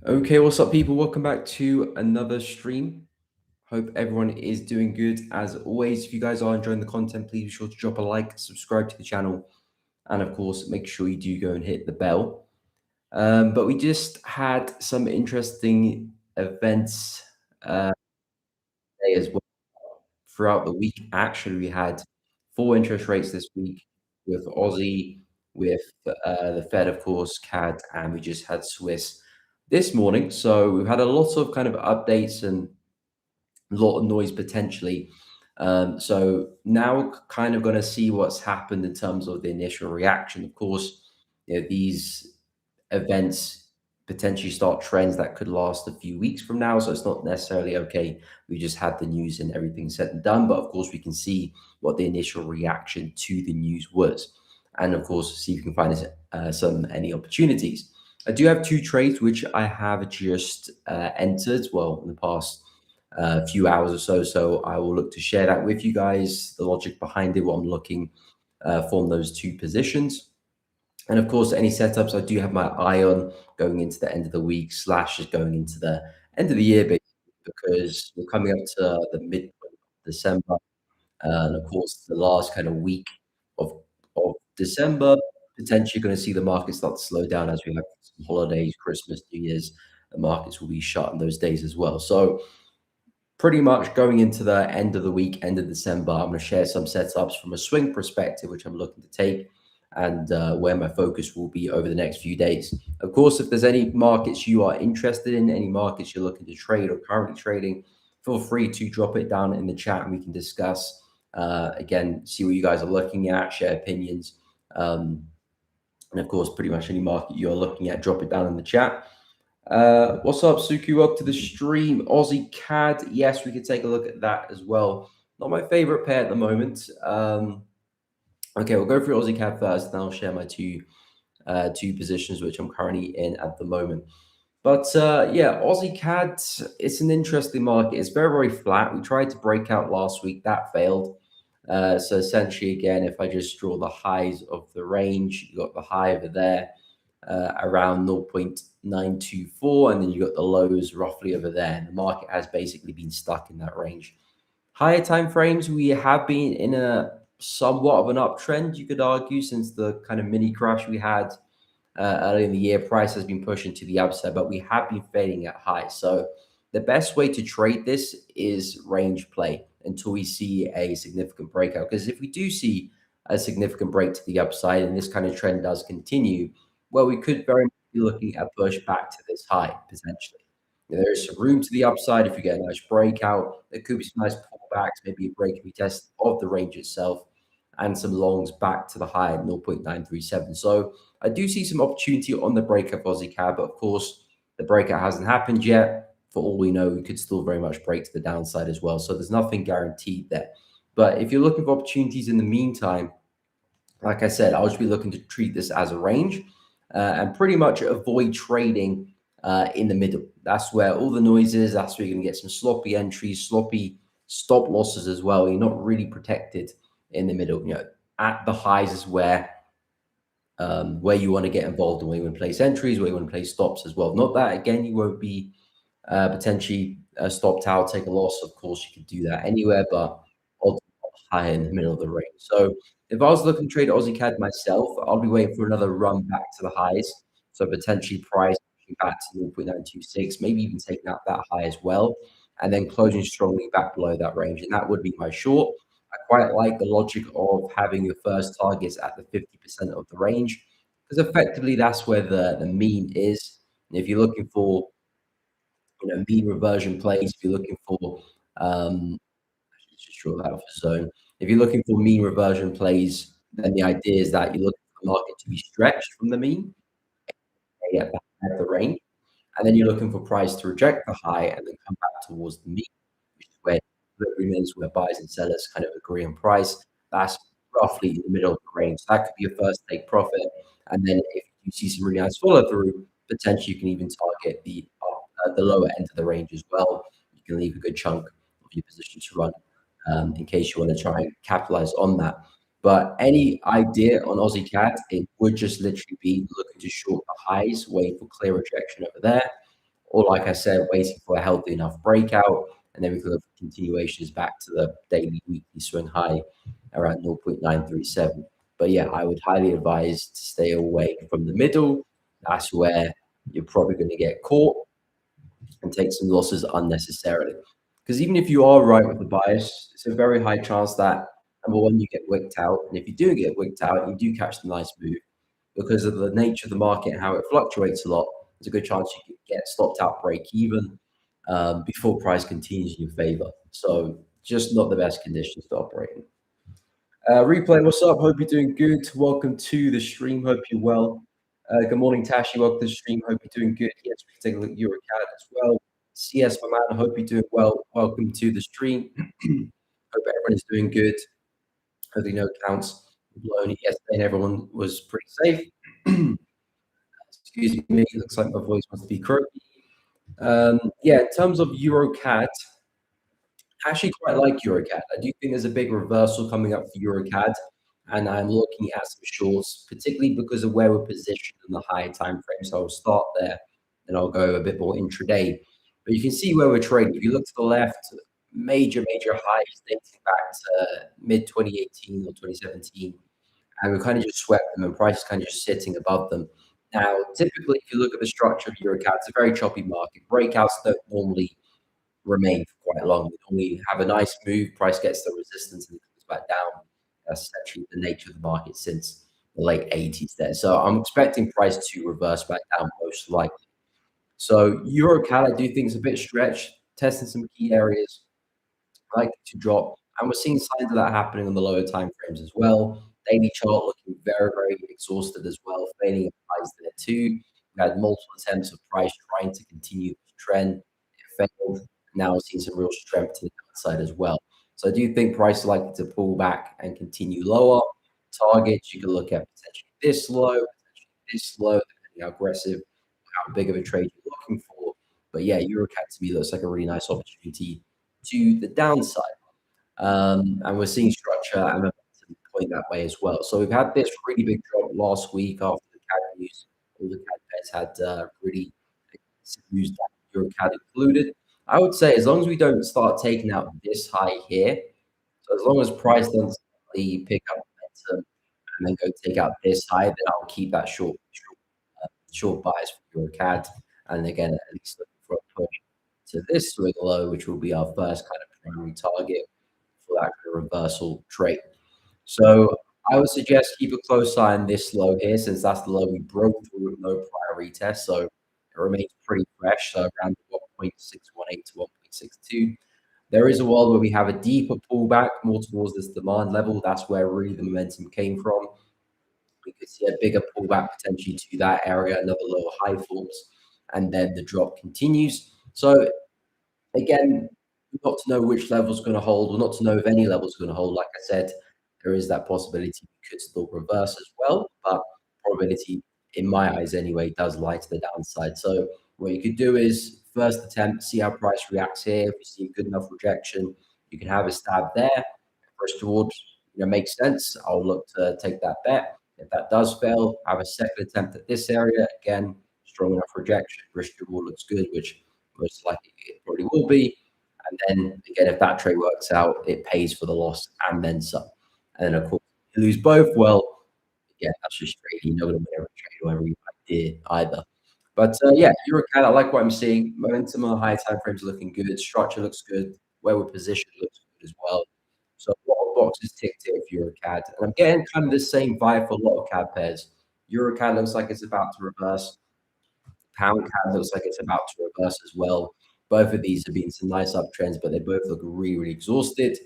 Okay, what's up, people? Welcome back to another stream. Hope everyone is doing good. As always, if you guys are enjoying the content, please be sure to drop a like, subscribe to the channel, and of course, make sure you do go and hit the bell. But we just had some interesting events today as well throughout the week. Actually, we had four interest rates this week with Aussie, with the Fed, of course, CAD, and we just had Swiss this morning. So we've had a lot of kind of updates and a lot of noise potentially. So now we're kind of going to see what's happened in terms of the initial reaction. Of course, these events potentially start trends that could last a few weeks from now. So it's not necessarily okay. We just had the news and everything said and done. But of course, we can see what the initial reaction to the news was. And of course, see if we can find any opportunities. I do have two trades which I have just entered, well, in the past few hours or so. So I will look to share that with you guys, the logic behind it, what I'm looking for in those two positions. And of course, any setups I do have my eye on going into the end of the week slash just going into the end of the year, basically, because we're coming up to the midpoint of December. And of course, the last kind of week of, of December, potentially going to see the market start to slow down as we have some holidays, Christmas, New Year's. The markets will be shut on those days as well. So pretty much going into the end of the week, end of December, I'm going to share some setups from a swing perspective, which I'm looking to take, and where my focus will be over the next few days. Of course, if there's any markets you are interested in, any markets you're looking to trade or currently trading, feel free to drop it down in the chat and we can discuss. Again, see what you guys are looking at, share opinions. And of course, pretty much any market you're looking at, drop it down in the chat. What's up, Suki? Welcome to the stream. Aussie CAD. Yes, we could take a look at that as well. Not my favorite pair at the moment. Okay, we'll go through Aussie CAD first, then I'll share my two positions which I'm currently in at the moment. But yeah, Aussie CAD, it's an interesting market. It's very, very flat. We tried to break out last week, that failed. So essentially, again, if I just draw the highs of the range, you got the high over there around 0.924, and then you got the lows roughly over there. And the market has basically been stuck in that range. Higher time frames, we have been in a somewhat of an uptrend, you could argue, since the kind of mini crash we had early in the year. Price has been pushing to the upside, but we have been fading at highs. So the best way to trade this is range play until we see a significant breakout. Because if we do see a significant break to the upside and this kind of trend does continue, well, we could very much be looking at push back to this high potentially. There is some room to the upside. If you get a nice breakout, there could be some nice pullbacks, maybe a break retest of the range itself, and some longs back to the high at 0.937. So I do see some opportunity on the breakout of Aussie CAD, but of course, the breakout hasn't happened yet. For all we know, we could still very much break to the downside as well. So there's nothing guaranteed there. But if you're looking for opportunities in the meantime, like I said, I'll just be looking to treat this as a range and pretty much avoid trading in the middle. That's where all the noise is. That's where you're going to get some sloppy entries, sloppy stop losses as well. You're not really protected in the middle. At the highs is where you want to get involved and where you want to place entries, where you want to place stops as well. Not that, again, you won't be potentially stopped out, take a loss. Of course, you could do that anywhere, but ultimately high in the middle of the range. So if I was looking to trade Aussie CAD myself, I'll be waiting for another run back to the highs. So potentially price back to 0.926, maybe even taking out that high as well, and then closing strongly back below that range. And that would be my short. I quite like the logic of having your first targets at the 50% of the range, because effectively that's where the mean is. And if you're looking for mean reversion plays, if you're looking for let's just draw that off the zone. If you're looking for mean reversion plays, then the idea is that you're looking for the market to be stretched from the mean, at the range, and then you're looking for price to reject the high and then come back towards the mean, which is where equilibrium is, where buyers and sellers kind of agree on price. That's roughly in the middle of the range. So that could be your first take profit. And then if you see some really nice follow through, potentially you can even target the lower end of the range as well. You can leave a good chunk of your position to run in case you want to try and capitalize on that. But any idea on Aussie CAD, it would just literally be looking to short the highs, waiting for clear rejection over there, or like I said, waiting for a healthy enough breakout, and then we could look for continuations back to the daily weekly swing high around 0.937. But yeah, I would highly advise to stay away from the middle. That's where you're probably going to get caught and take some losses unnecessarily. Because even if you are right with the bias, it's a very high chance that number one, you get wicked out. And if you do get wicked out, you do catch the nice move because of the nature of the market and how it fluctuates a lot. There's a good chance you could get stopped out break even before price continues in your favor. So just not the best conditions to operate in. Replay, what's up? Hope you're doing good. Welcome to the stream. Hope you're well. Good morning, Tashi. Welcome to the stream. Hope you're doing good. Yes, we can take a look at your account as well. CS, my man. I hope you're doing well. Welcome to the stream. Hope everyone is doing good. Hopefully, no accounts blown yesterday and everyone was pretty safe. Excuse me. Looks like my voice must be croaky. Yeah, in terms of EuroCAD, I actually quite like EuroCAD. I do think there's a big reversal coming up for EuroCAD, and I'm looking at some shorts, particularly because of where we're positioned in the higher time frame. So I'll start there, and I'll go a bit more intraday. But you can see where we're trading. If you look to the left, major highs dating back to mid 2018 or 2017, and we kind of just swept them, and price is kind of just sitting above them. Now, typically, if you look at the structure of EuroCAD, it's a very choppy market. Breakouts don't normally remain for quite long. We have a nice move, price gets the resistance and it comes back down. That's essentially the nature of the market since the late 80s there. So I'm expecting price to reverse back down most likely. So EuroCAD, I do think is a bit stretched, testing some key areas, likely to drop. And we're seeing signs of that happening on the lower time frames as well. Daily chart looking very exhausted as well, fading at highs there too. We had multiple attempts of price trying to continue this trend. It failed. Now we're seeing some real strength to the downside as well. So I do think price is likely to pull back and continue lower. Targets, you can look at potentially this low, potentially this low, depending how aggressive, how big of a trade you're looking for. But yeah, EuroCAD to me looks like a really nice opportunity to the downside. And we're seeing structure and momentum point that way as well. So we've had this really big drop last week after the CAD news. All the CAD pairs had really news that EuroCAD included. I would say as long as we don't start taking out this high here, so as long as price doesn't suddenly pick up momentum and then go take out this high, then I'll keep that short bias for EuroCAD. And again, at least looking for a push to this swing low, which will be our first kind of primary target for that kind of reversal trade. So I would suggest keep a close eye on this low here, since that's the low we broke through with no prior retest. So it remains pretty fresh, so around 1.618 to 1.62. There is a world where we have a deeper pullback more towards this demand level. That's where really the momentum came from. We could see a bigger pullback potentially to that area, another lower high forms, and then the drop continues. So again, we've got to know which level's going to hold, or not to know if any level's going to hold. Like I said, there is that possibility we could still reverse as well, but probability, in my eyes anyway, does lie to the downside. So what you could do is first attempt, see how price reacts here. If you see a good enough rejection, you can have a stab there. First reward, makes sense. I'll look to take that bet. If that does fail, have a second attempt at this area. Again, strong enough rejection. Risk reward looks good, which most likely it probably will be. And then again, if that trade works out, it pays for the loss and then some. And then of course, if you lose both, well, yeah, that's just trading. You're not going to win every trade or every idea either. But yeah, EuroCAD, I like what I'm seeing. Momentum on the higher time frames looking good. Structure looks good. Where we're positioned looks good as well. So a lot of boxes ticked here for EuroCAD. And I'm getting kind of the same vibe for a lot of CAD pairs. EuroCAD looks like it's about to reverse. Pound CAD looks like it's about to reverse as well. Both of these have been some nice uptrends, but they both look really exhausted.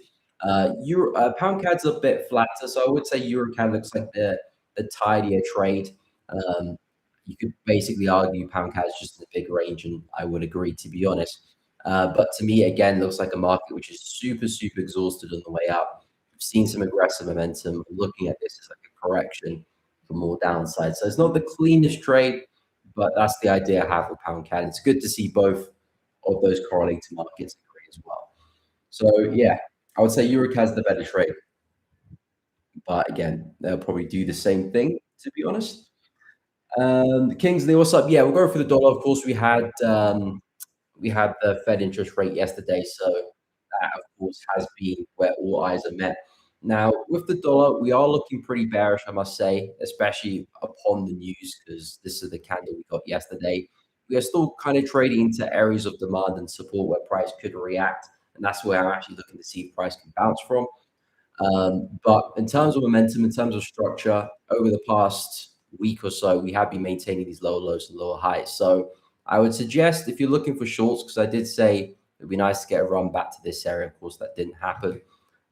Pound CAD's a bit flatter, so I would say EuroCAD looks like the tidier trade. You could basically argue pound CAD is just in a big range, and I would agree, to be honest. But to me, again, looks like a market which is super exhausted on the way up. We've seen some aggressive momentum. Looking at this as like a correction for more downside. So it's not the cleanest trade, but that's the idea I have with pound CAD. It's good to see both of those correlating markets agree as well. So yeah, I would say EuroCAD's the better trade. But again, they'll probably do the same thing, to be honest. Kingsley, what's up? Yeah, we'll go for the dollar. Of course, we had the Fed interest rate yesterday, so that, of course, has been where all eyes are met. Now, with the dollar, we are looking pretty bearish, I must say, especially upon the news, because this is the candle we got yesterday. We are still kind of trading into areas of demand and support where price could react, and that's where I'm actually looking to see if price can bounce from. But in terms of momentum, in terms of structure, over the past week or so, we have been maintaining these lower lows and lower highs. So I would suggest if you're looking for shorts, because I did say it'd be nice to get a run back to this area. Of course, that didn't happen.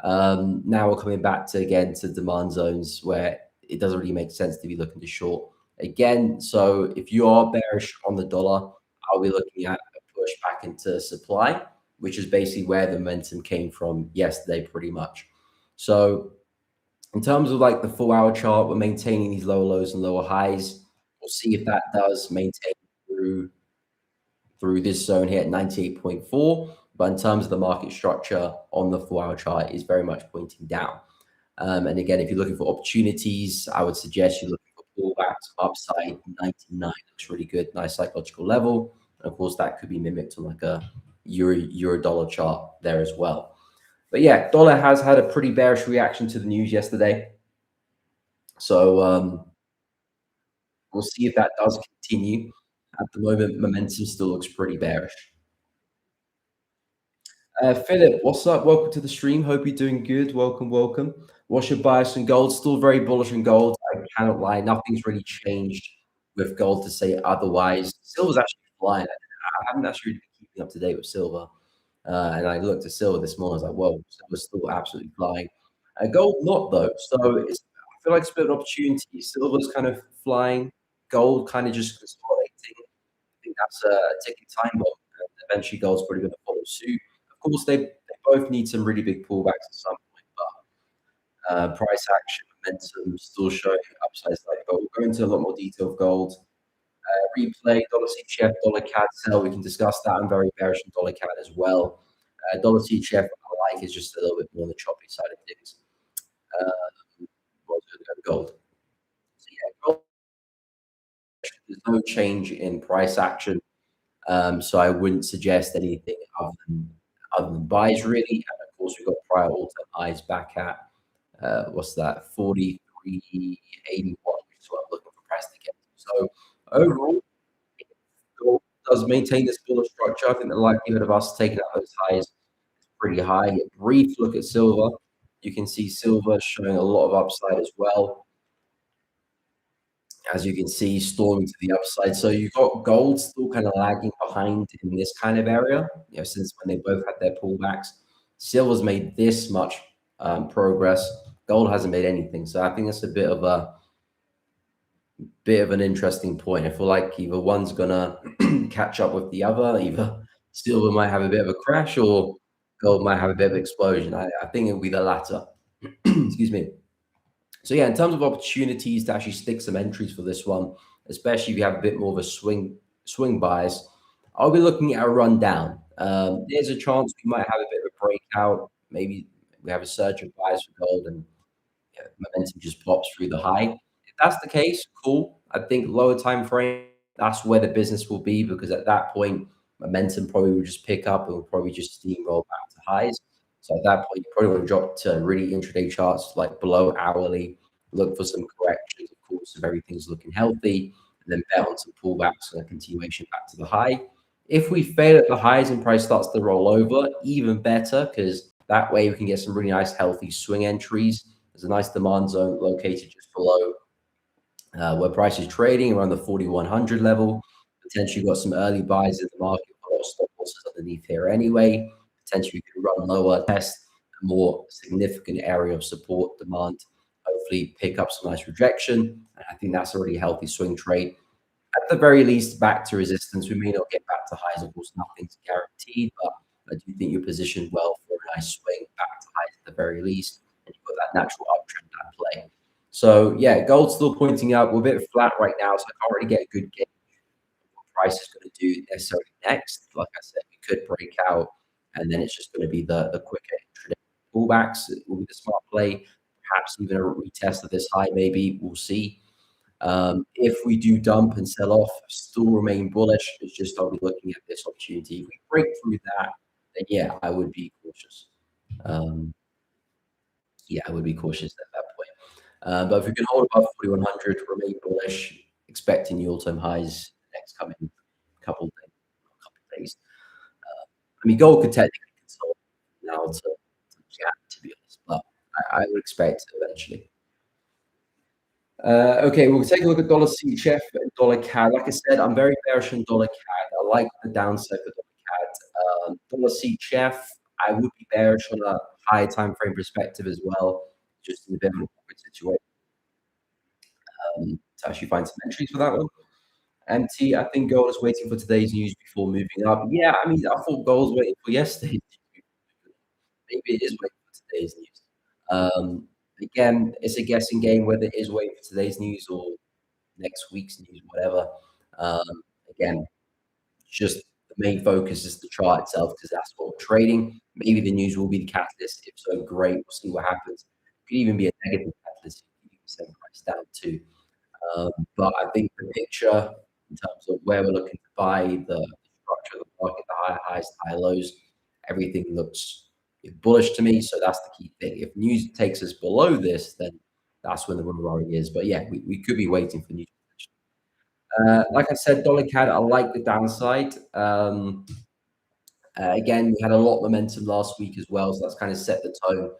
Now we're coming back to again to demand zones where it doesn't really make sense to be looking to short again. So if you are bearish on the dollar, I'll be looking at a push back into supply, which is basically where the momentum came from yesterday, pretty much. So in terms of like the 4 hour chart, we're maintaining these lower lows and lower highs. We'll see if that does maintain through this zone here at 98.4. But in terms of the market structure on the 4 hour chart is very much pointing down. And again, if you're looking for opportunities, I would suggest you're looking for pullbacks upside 99 looks really good, nice psychological level. And of course, that could be mimicked on like a euro dollar chart there as well. But yeah, dollar has had a pretty bearish reaction to the news yesterday. So we'll see if that does continue. At the moment, momentum still looks pretty bearish. Philip, what's up? Welcome to the stream. Hope you're doing good. Welcome, welcome. What's your bias in gold? Still very bullish in gold. I cannot lie. Nothing's really changed with gold to say otherwise. Silver's actually flying. I haven't actually been keeping up to date with silver. And I looked at silver this morning. I was like, whoa, silver's still absolutely flying. Gold not though. So I feel like it's a bit of an opportunity. Silver's kind of flying. Gold kind of just consolidating. I think that's a ticking time bomb. And eventually, gold's probably going to follow suit. Of course, they both need some really big pullbacks at some point, but price action momentum still showing upside side. But we'll go into a lot more detail of gold. Replay, dollar CHF, dollar CAD sell. We can discuss that. I'm very bearish on dollar CAD as well. Dollar CHF, I like, is just a little bit more on the choppy side of things. Gold. So yeah, gold, there's no change in price action. So I wouldn't suggest anything other than buys really. And of course, we've got prior all-time highs back at what's that, 43.81, which is what I'm looking for price to get to. So overall, gold does maintain this bullish structure. I think the likelihood of us taking out those highs is pretty high. A brief look at silver. You can see silver showing a lot of upside as well. As you can see, storming to the upside. So you've got gold still kind of lagging behind in this kind of area, since when they both had their pullbacks. Silver's made this much progress. Gold hasn't made anything. So I think that's a bit of an interesting point. I feel like either one's gonna catch up with the other. Either silver might have a bit of a crash, or gold might have a bit of an explosion. I think it'll be the latter. Excuse me. So yeah, in terms of opportunities to actually stick some entries for this one, especially if you have a bit more of a swing bias, I'll be looking at a rundown. There's a chance we might have a bit of a breakout. Maybe we have a surge of bias for gold and momentum just pops through the high. If that's the case, cool. I think lower time frame, that's where the business will be, because at that point, momentum probably will just pick up and will probably just steamroll back to highs. So at that point, you probably want to drop to really intraday charts like below hourly, look for some corrections, of course, if everything's looking healthy, and then bet on some pullbacks and a continuation back to the high. If we fail at the highs and price starts to roll over, even better, because that way we can get some really nice, healthy swing entries. There's a nice demand zone located just below where price is trading around the 4,100 level. Potentially got some early buys in the market, a lot of stop losses underneath here anyway. Potentially we could run lower, test a more significant area of support demand, hopefully pick up some nice rejection. And I think that's already a healthy swing trade. At the very least, back to resistance. We may not get back to highs, of course, nothing's guaranteed, but I do think you're positioned well for a nice swing back to highs at the very least. And you've got that natural uptrend at play. So yeah, gold's still pointing up. We're a bit flat right now, so I can't really get a good gauge what price is going to do necessarily next. Like I said, we could break out, and then it's just going to be the quicker intraday pullbacks. It will be the smart play. Perhaps even a retest of this high, maybe. We'll see. If we do dump and sell off, still remain bullish. It's just I'll be looking at this opportunity. If we break through that, then yeah, I would be cautious. Um, yeah, I would be cautious at that point. But if we can hold above 4,100, remain bullish, expecting the all-time highs next coming couple days. I mean, gold could technically consult now to Jack, to be honest, but I would expect eventually. Okay, we'll take a look at dollar CHF and dollar CAD. Like I said, I'm very bearish on dollar CAD. I like the downside for dollar CAD. Dollar CHF, I would be bearish on a higher time frame perspective as well, just in a bit of an awkward situation to actually find some entries for that one. MT, I think gold is waiting for today's news before moving up. Yeah, I mean, I thought gold was waiting for yesterday's news. Maybe it is waiting for today's news. Again, it's a guessing game whether it is waiting for today's news or next week's news, whatever. Again, just the main focus is the chart itself because that's what we're trading. Maybe the news will be the catalyst. If so, great. We'll see what happens. It could even be a negative catalyst if you send price down too. But I think the picture in terms of where we're looking to buy, the structure of the market, the high highs, high lows, everything looks bullish to me. So that's the key thing. If news takes us below this, then that's when the rubber roaring is. But yeah, we could be waiting for news. Like I said, dollar CAD, I like the downside. Again, we had a lot of momentum last week as well, so that's kind of set the tone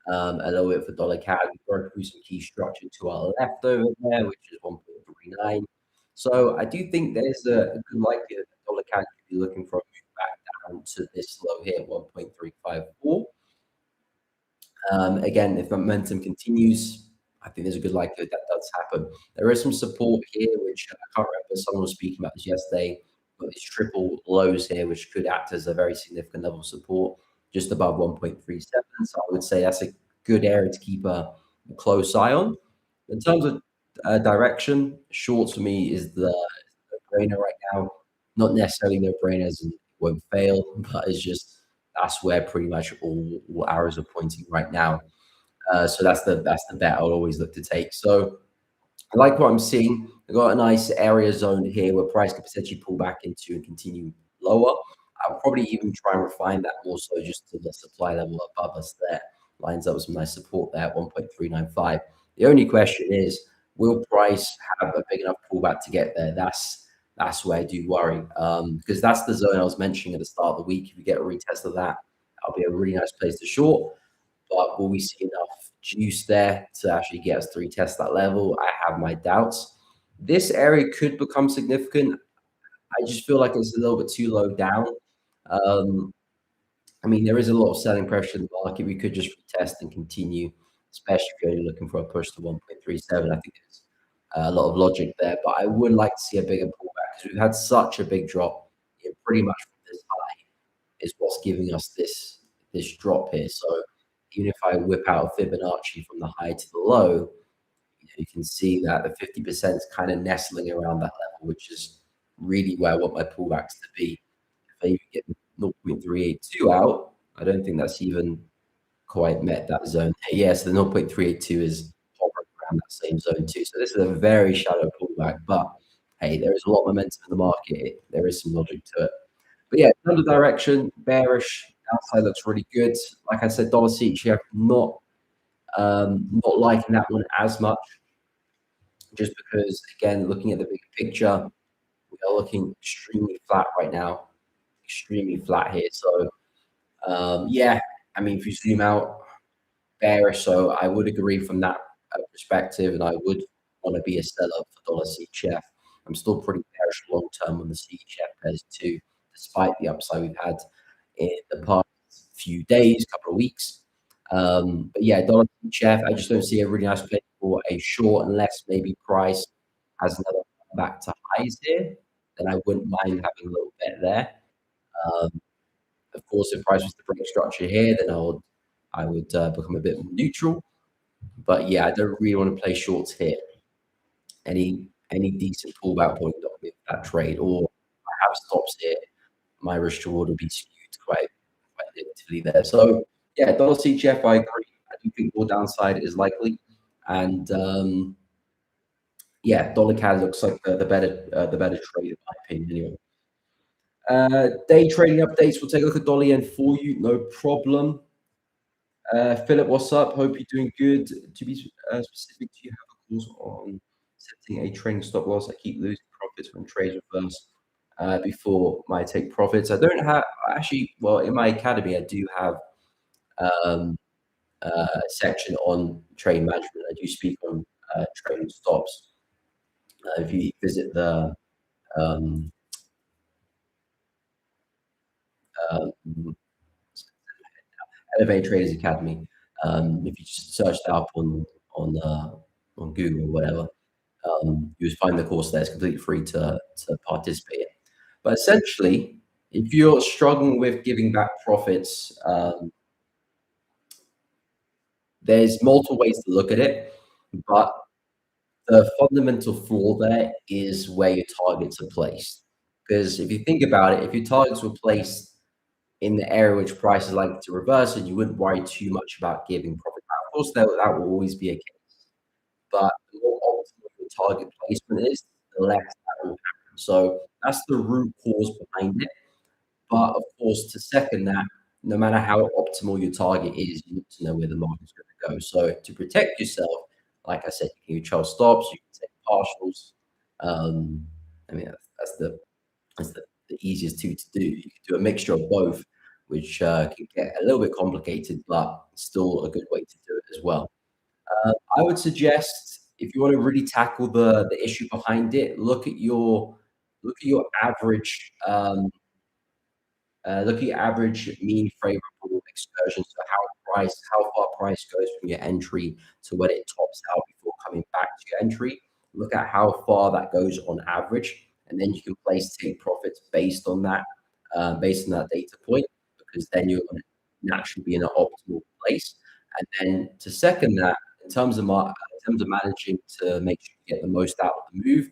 a little bit for dollar CAD. We broke through some key structure to our left over there, which is 1.39. So I do think there's a good likelihood that dollar CAD could be looking for a move back down to this low here, 1.354. Again, if momentum continues, I think there's a good likelihood that does happen. There is some support here, which I can't remember. Someone was speaking about this yesterday. But these triple lows here, which could act as a very significant level of support, just above 1.37. So I would say that's a good area to keep a close eye on. In terms of direction, shorts for me is the no-brainer right now. Not necessarily no-brainer as in it won't fail, but it's just that's where pretty much all arrows are pointing right now. So that's the bet I'll always look to take. So I like what I'm seeing. I've got a nice area zone here where price could potentially pull back into and continue lower. I'll probably even try and refine that more so just to the supply level above us there. Lines up with some nice support there at 1.395. The only question is, will price have a big enough pullback to get there? That's where I do worry. Because that's the zone I was mentioning at the start of the week. If we get a retest of that, that'll be a really nice place to short. But will we see enough juice there to actually get us to retest that level? I have my doubts. This area could become significant. I just feel like it's a little bit too low down. Um, I mean, there is a lot of selling pressure in the market. We could just retest and continue, especially if you're only looking for a push to 1.37. I think there's a lot of logic there, but I would like to see a bigger pullback because we've had such a big drop. Pretty much from this high is what's giving us this drop here. So even if I whip out a Fibonacci from the high to the low, you can see that the 50% is kind of nestling around that level, which is really where I want my pullbacks to be. If I even get 0.382 out, I don't think that's even quite met that zone. Yes, the 0.382 is hovering around that same zone too. So this is a very shallow pullback, but hey, there is a lot of momentum in the market. There is some logic to it. But yeah, in terms of direction, bearish. Outside looks really good. Like I said, dollar CHF, not liking that one as much, just because again, looking at the big picture, we are looking extremely flat right now, extremely flat here. So yeah, I mean, if you zoom out, bearish. So I would agree from that perspective, and I would want to be a seller for dollar CHF. I'm still pretty bearish long term on the CHF pairs too, despite the upside we've had in the past few days, couple of weeks. But yeah, dollar CHF, I just don't see a really nice place for a short unless maybe price has another back to highs here. Then I wouldn't mind having a little bit there. Um, of course, if price was to break structure here, then I would become a bit more neutral. But yeah, I don't really want to play shorts here. Any decent pullback point with that trade, or I have stops here, my risk reward will be skewed quite negatively there. So yeah, dollar CHF, I agree. I do think more downside is likely, and Yeah, dollar CAD looks like the better trade in my opinion. Anyway, day trading updates. We'll take a look at dollar yen for you. No problem. Philip, what's up? Hope you're doing good. To be specific, do you have a course on setting a trading stop loss? I keep losing profits when trades reverse before my take profits. I don't have actually. Well, in my academy, I do have um, a section on trade management. I do speak on trading stops. If you visit the um, um, Elevate Traders Academy, if you just search that up on Google or whatever, you just find the course there. It's completely free to participate in. But essentially, if you're struggling with giving back profits, there's multiple ways to look at it, but the fundamental flaw there is where your targets are placed. Because if you think about it, if your targets were placed in the area which price is likely to reverse, and you wouldn't worry too much about giving profit back. Of course, that will always be a case, but the more optimal your target placement is, the less that will happen. So that's the root cause behind it. But of course, to second that, no matter how optimal your target is, you need to know where the market's going to go. So to protect yourself, like I said, you can control stops, you can take partials. Um, I mean, that's the easiest two to do. You can do a mixture of both, which can get a little bit complicated, but still a good way to do it as well. I would suggest if you want to really tackle the issue behind it, look at your average look at your average mean favorable excursion. So how far price goes from your entry to when it tops out before coming back to your entry. Look at how far that goes on average, and then you can place take profits based on that data point, because then you're going to naturally be in an optimal place. And then to second that, in terms of managing to make sure you get the most out of the move,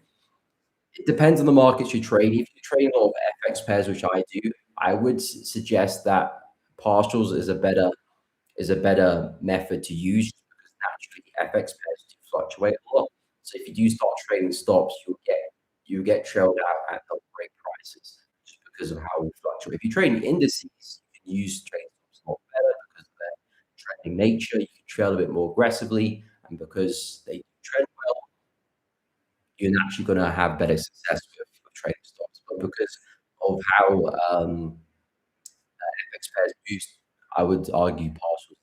it depends on the markets you trade. If you trade a lot of FX pairs, which I do, I would suggest that partials is a better method to use, because naturally FX pairs do fluctuate a lot. So if you do start trading stops, you get trailed out at the break prices just because of how we fluctuate. If you trade in indices, you can use trading stops a lot better because of their trending nature. You can trail a bit more aggressively, and because they trend well, you're naturally going to have better success with trading stocks. But because of how FX pairs boost, I would argue partials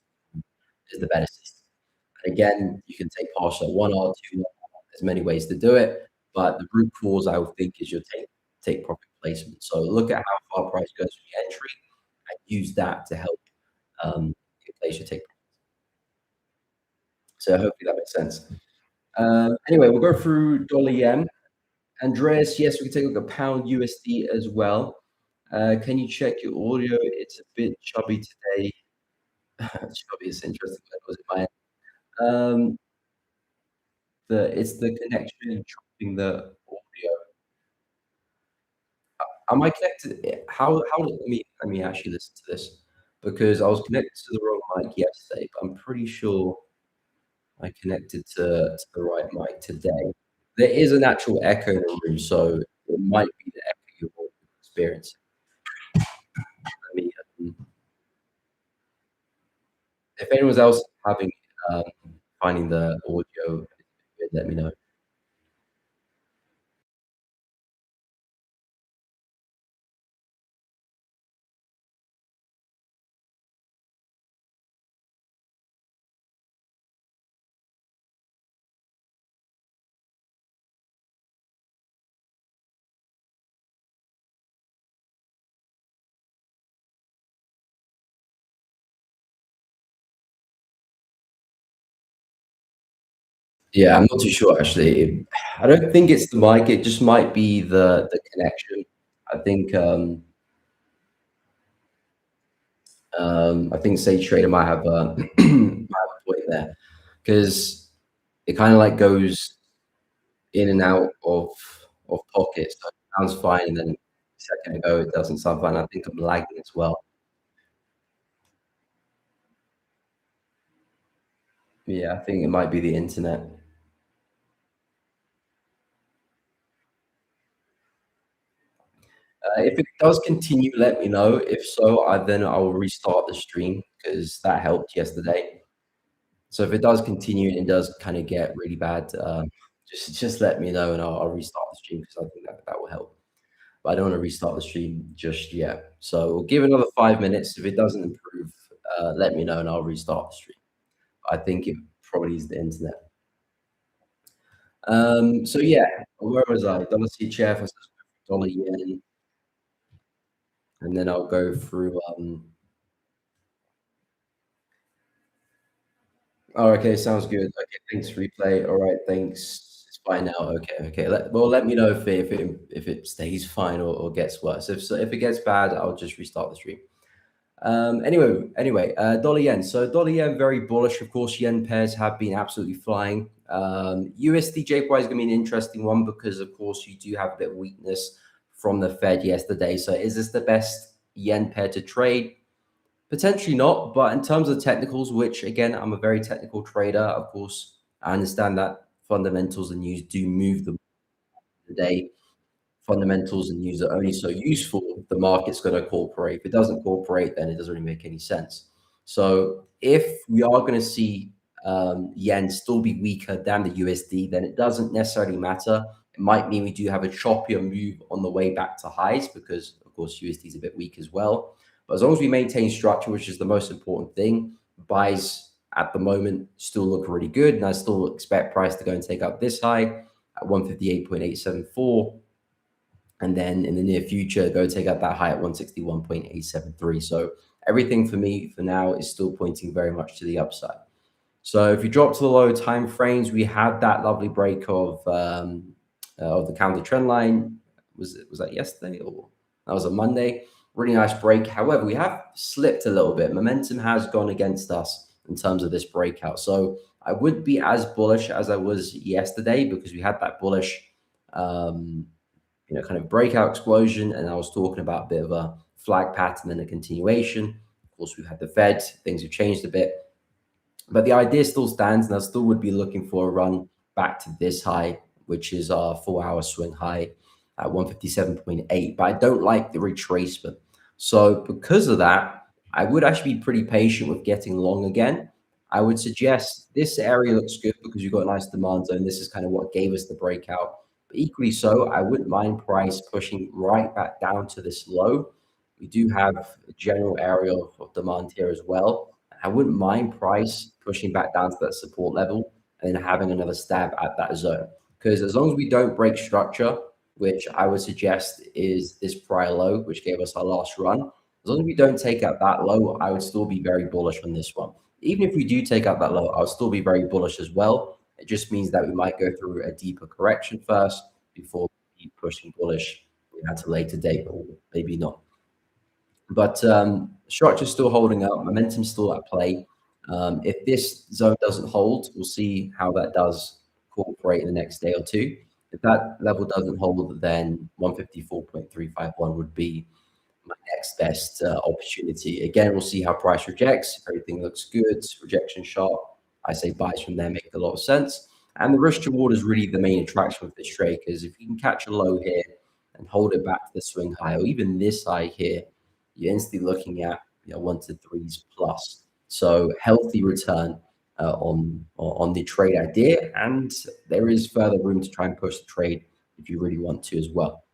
is the better system. And again, you can take partial at 1 or 2 or there's many ways to do it, but the root cause I would think is your take profit placement. So look at how far price goes from your entry and use that to help you place your take. So hopefully that makes sense. Anyway, we'll go through dollar yen. Andreas, yes, we can take a look at pound USD as well. Can you check your audio? It's a bit chubby today. Chubby is interesting. That was it my it's the connection chopping the audio. Am I connected? Let me actually listen to this, because I was connected to the wrong mic yesterday, but I'm pretty sure I connected to the right mic today. There is an actual echo in the room, so it might be the echo you're experiencing. Let me, if anyone else having um, finding the audio, let me know. Yeah, I'm not too sure actually. I don't think it's the mic. It just might be the connection. I think I think Sage Trader might have might have a point there, because it kind of like goes in and out of pockets. So it sounds fine, and then a second ago it doesn't sound fine. I think I'm lagging as well. Yeah, I think it might be the internet. If it does continue, let me know. If so, then I will restart the stream because that helped yesterday. So if it does continue and it does kind of get really bad, just let me know and I'll restart the stream because I think that will help. But I don't want to restart the stream just yet. So we'll give it another 5 minutes. If it doesn't improve, let me know and I'll restart the stream. I think it probably is the internet. So yeah, where was I? Dollar CHF versus dollar yen, and then I'll go through. Oh, okay, sounds good. Okay, thanks, replay. All right, thanks. It's fine now. Okay, okay. Let me know if it stays fine or gets worse. If it gets bad, I'll just restart the stream. Anyway, dollar yen. So dollar yen very bullish. Of course, yen pairs have been absolutely flying. USD JPY is going to be an interesting one because, of course, you do have a bit of weakness from the Fed yesterday. So is this the best yen pair to trade? Potentially not, but in terms of technicals, which again, I'm a very technical trader, of course, I understand that fundamentals and news do move the day. Fundamentals and news are only so useful if the market's going to cooperate. If it doesn't cooperate, then it doesn't really make any sense. So if we are going to see yen still be weaker than the USD, then it doesn't necessarily matter. It might mean we do have a choppier move on the way back to highs because, of course, USD is a bit weak as well. But as long as we maintain structure, which is the most important thing, buys at the moment still look really good. And I still expect price to go and take up this high at 158.874. And then in the near future, go take out that high at 161.873. So everything for me for now is still pointing very much to the upside. So if you drop to the low time frames, we had that lovely break of the counter trend line. Was that yesterday or that was a Monday? Really nice break. However, we have slipped a little bit. Momentum has gone against us in terms of this breakout. So I would be as bullish as I was yesterday because we had that bullish kind of breakout explosion. And I was talking about a bit of a flag pattern and a continuation. Of course, we've had the Fed, things have changed a bit. But the idea still stands, and I still would be looking for a run back to this high, which is our 4-hour swing high at 157.8. But I don't like the retracement. So because of that, I would actually be pretty patient with getting long again. I would suggest this area looks good because you've got a nice demand zone. This is kind of what gave us the breakout. But equally so, I wouldn't mind price pushing right back down to this low. We do have a general area of demand here as well. I wouldn't mind price pushing back down to that support level and then having another stab at that zone. Because as long as we don't break structure, which I would suggest is this prior low, which gave us our last run, as long as we don't take out that low, I would still be very bullish on this one. Even if we do take out that low, I'll still be very bullish as well. It just means that we might go through a deeper correction first before we keep pushing bullish at a later date, or maybe not. But structure's still holding up, momentum's still at play. If this zone doesn't hold, we'll see how that does cooperate in the next day or two. If that level doesn't hold, then 154.351 would be my next best opportunity. Again, we'll see how price rejects. If everything looks good, rejection sharp, I say buys from there make a lot of sense. And the risk reward is really the main attraction with this trade because if you can catch a low here and hold it back to the swing high, or even this high here, you're instantly looking at 1 to 3s plus. So healthy return on the trade idea, and there is further room to try and push the trade if you really want to as well.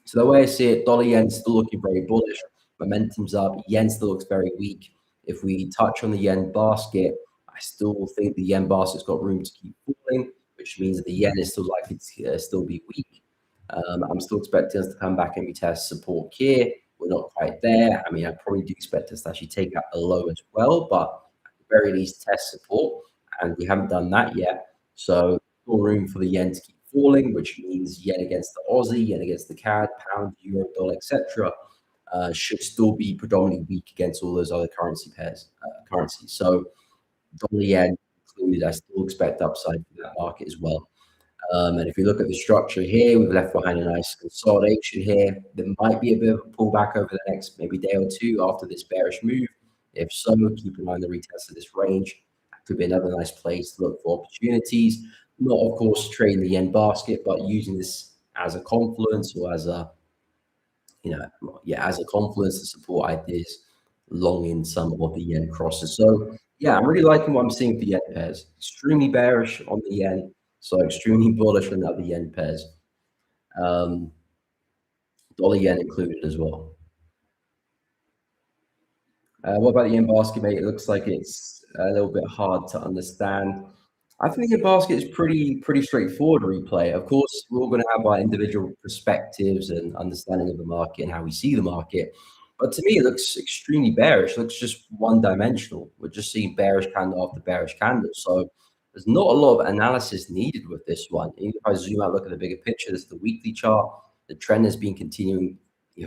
So the way I see it, dollar yen still looking very bullish. Momentum's up. Yen still looks very weak. If we touch on the yen basket, I still think the yen basket's got room to keep falling, which means that the yen is still likely to still be weak. I'm still expecting us to come back and retest support here. We're not quite there. I mean, I probably do expect us to actually take out a low as well, but at the very least test support, and we haven't done that yet. So still room for the yen to keep falling, which means yen against the Aussie, yen against the CAD, pound, euro, dollar, etc., should still be predominantly weak against all those other currency pairs, currencies. So dollar yen included, I still expect upside for that market as well. And if you look at the structure here, we've left behind a nice consolidation here. There might be a bit of a pullback over the next maybe day or two after this bearish move. If so, keep in mind the retest of this range. That could be another nice place to look for opportunities. Not, of course, trading the yen basket, but using this as a confluence or as a yeah, as a confluence to support ideas long in some of the yen crosses. So yeah, I'm really liking what I'm seeing with the yen pairs. Extremely bearish on the yen, so extremely bullish on the other yen pairs. Um, dollar yen included as well. What about the yen basket, mate? It looks like it's a little bit hard to understand. I think the yen basket is pretty straightforward replay. Of course, we're all going to have our individual perspectives and understanding of the market and how we see the market. But to me, it looks extremely bearish. It looks just one dimensional. We're just seeing bearish candle after bearish candle. So there's not a lot of analysis needed with this one. Even if I zoom out, look at the bigger picture, this is the weekly chart. The trend has been continuing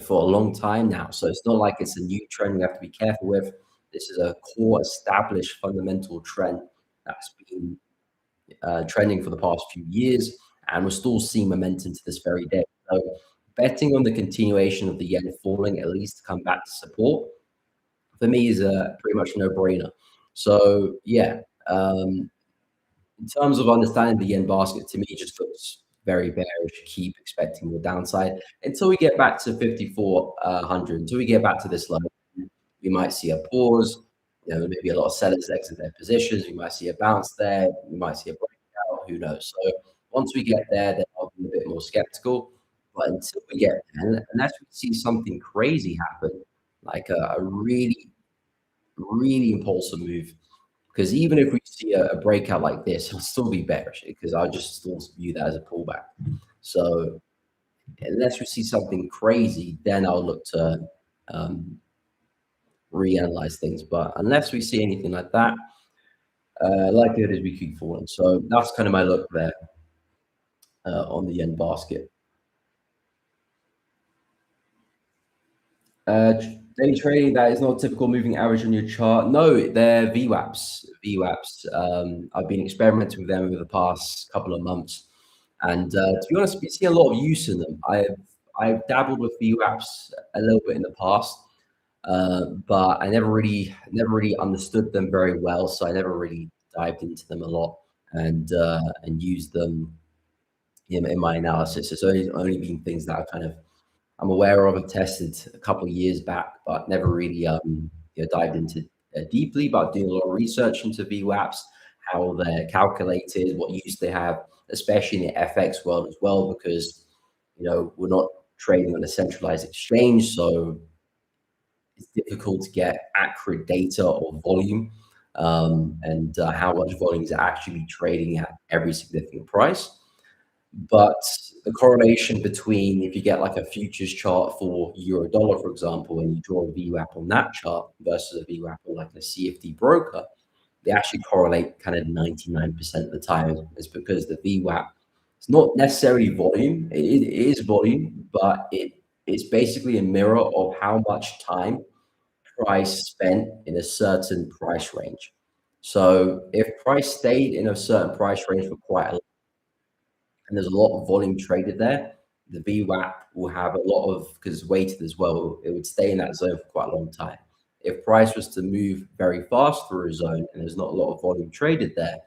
for a long time now. So it's not like it's a new trend we have to be careful with. This is a core established fundamental trend that's been trending for the past few years, and we're still seeing momentum to this very day. So betting on the continuation of the yen falling, at least to come back to support, for me is a pretty much no-brainer. So yeah, in terms of understanding the yen basket, to me, it just looks very bearish. Keep expecting more downside until we get back to 5,400. Until we get back to this level, we might see a pause. Maybe a lot of sellers exit their positions. We might see a bounce there. We might see a breakout. Who knows? So once we get there, then I'll be a bit more skeptical. But until we get there, unless we see something crazy happen, like a really, really impulsive move, because even if we see a breakout like this, it'll still be bearish because I just still view that as a pullback. So unless we see something crazy, then I'll look to reanalyze things. But unless we see anything like that, likelihood is we keep falling. So that's kind of my look there on the yen basket. Daily trading, that is not a typical moving average on your chart. No, they're VWAPs. VWAPs. I've been experimenting with them over the past couple of months, and to be honest, we see a lot of use in them. I've dabbled with VWAPs a little bit in the past, but I never really understood them very well, so I never really dived into them a lot and used them in my analysis. It's only been things that I'm aware of and tested a couple of years back, but never really dived into deeply. But doing a lot of research into VWAPs, how they're calculated, what use they have, especially in the FX world as well, because we're not trading on a centralized exchange, so it's difficult to get accurate data or volume and how much volume is actually trading at every significant price. But the correlation between if you get like a futures chart for euro dollar, for example, and you draw a VWAP on that chart versus a VWAP on like a CFD broker, they actually correlate kind of 99% of the time. It's because the VWAP is not necessarily volume. It is volume, but it's basically a mirror of how much time price spent in a certain price range. So if price stayed in a certain price range for quite a and there's a lot of volume traded there, the VWAP will have a lot of, because it's weighted as well, it would stay in that zone for quite a long time. If price was to move very fast through a zone and there's not a lot of volume traded there,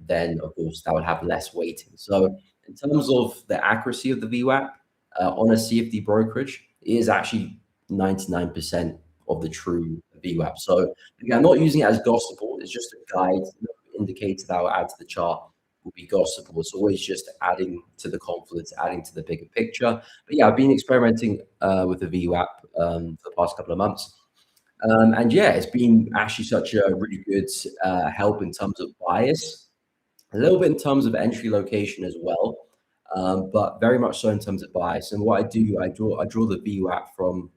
then of course that would have less weighting. So in terms of the accuracy of the VWAP on a CFD brokerage, it is actually 99% of the true VWAP. So again, I'm not using it as gospel. It's just a guide, indicator that I'll add to the chart will be gospel. It's always just adding to the confluence, adding to the bigger picture. But yeah, I've been experimenting with the VWAP for the past couple of months. And yeah, it's been actually such a really good help in terms of bias, a little bit in terms of entry location as well, but very much so in terms of bias. And what I do, I draw the VWAP from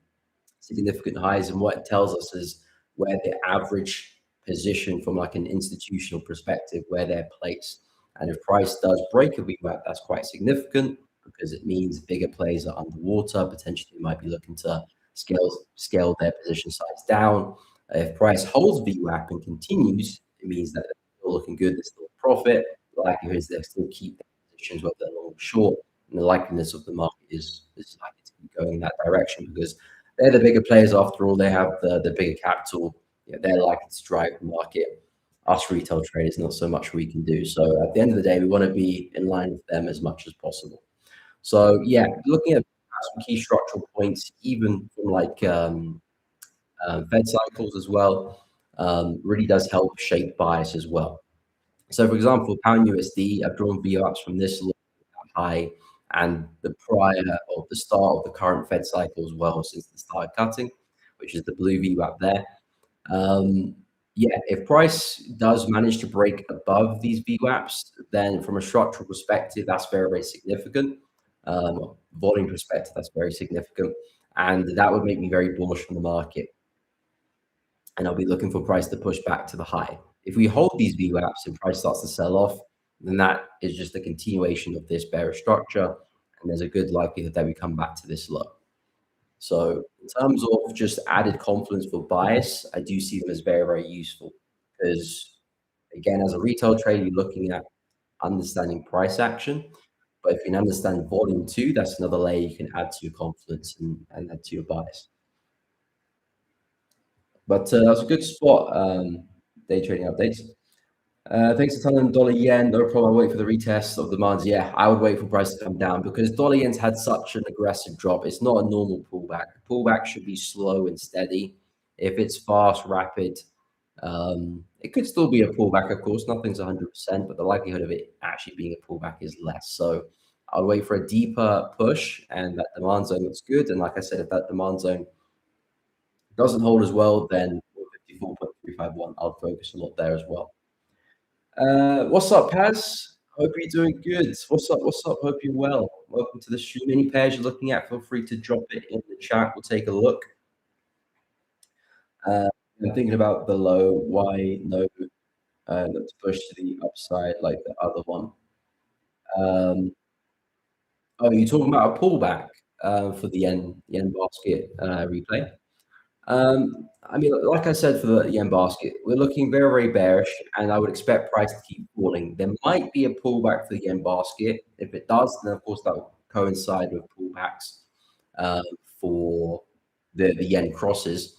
significant highs, and what it tells us is where the average position from like an institutional perspective, where they're placed. And if price does break a VWAP, that's quite significant because it means bigger players are underwater. Potentially might be looking to scale their position size down. If price holds VWAP and continues, it means that they're still looking good, there's still profit. The likelihood is they'll still keep their positions, whether they're long or short. And the likeliness of the market is likely to be going in that direction because they're the bigger players after all. They have the bigger capital. They're likely to drive the market. Us retail traders, not so much we can do. So at the end of the day, we want to be in line with them as much as possible. So yeah, looking at some key structural points, even from like Fed cycles as well, really does help shape bias as well. So, for example, pound USD, I've drawn VWAPs from this low, high, and the prior or the start of the current Fed cycle as well since they started cutting, which is the blue VWAP there. Um, yeah, if price does manage to break above these VWAPs, then from a structural perspective, that's very, very significant. Volume perspective, that's very significant. And that would make me very bullish on the market. And I'll be looking for price to push back to the high. If we hold these VWAPs and price starts to sell off, then that is just a continuation of this bearish structure. And there's a good likelihood that we come back to this low. So in terms of just added confidence for bias, I do see them as very, very useful because, again, as a retail trader, you're looking at understanding price action. But if you can understand volume too, that's another layer you can add to your confidence and add to your bias. But that's a good spot, day trading updates. Thanks a ton on dollar yen. No problem. I'll wait for the retest of demands. Yeah, I would wait for price to come down because dollar yen's had such an aggressive drop. It's not a normal pullback. Pullback should be slow and steady. If it's fast, rapid, it could still be a pullback, of course. Nothing's 100%, but the likelihood of it actually being a pullback is less. So I'll wait for a deeper push, and that demand zone looks good. And like I said, if that demand zone doesn't hold as well, then 54.351, I'll focus a lot there as well. What's up, Paz? Hope you're doing good. What's up? What's up? Hope you're well. Welcome to the stream. Any pairs you're looking at, feel free to drop it in the chat. We'll take a look. I'm thinking about the low. Why no? Not to push to the upside like the other one. Oh, you're talking about a pullback for the yen basket replay. I mean, like I said, for the yen basket, we're looking very, very bearish, and I would expect price to keep falling. There might be a pullback for the yen basket. If it does, then of course that will coincide with pullbacks for the yen crosses.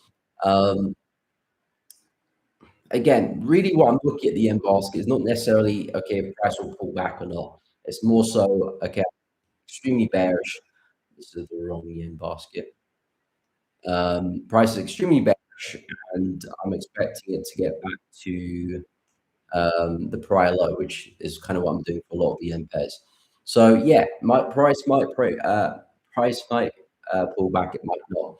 Again, really what I'm looking at the yen basket is not necessarily, okay, if price will pull back or not. It's more so, okay, extremely bearish. This is the wrong yen basket. Price is extremely bearish, and I'm expecting it to get back to the prior low, which is kind of what I'm doing for a lot of the yen pairs. So yeah, price might pull back, it might not.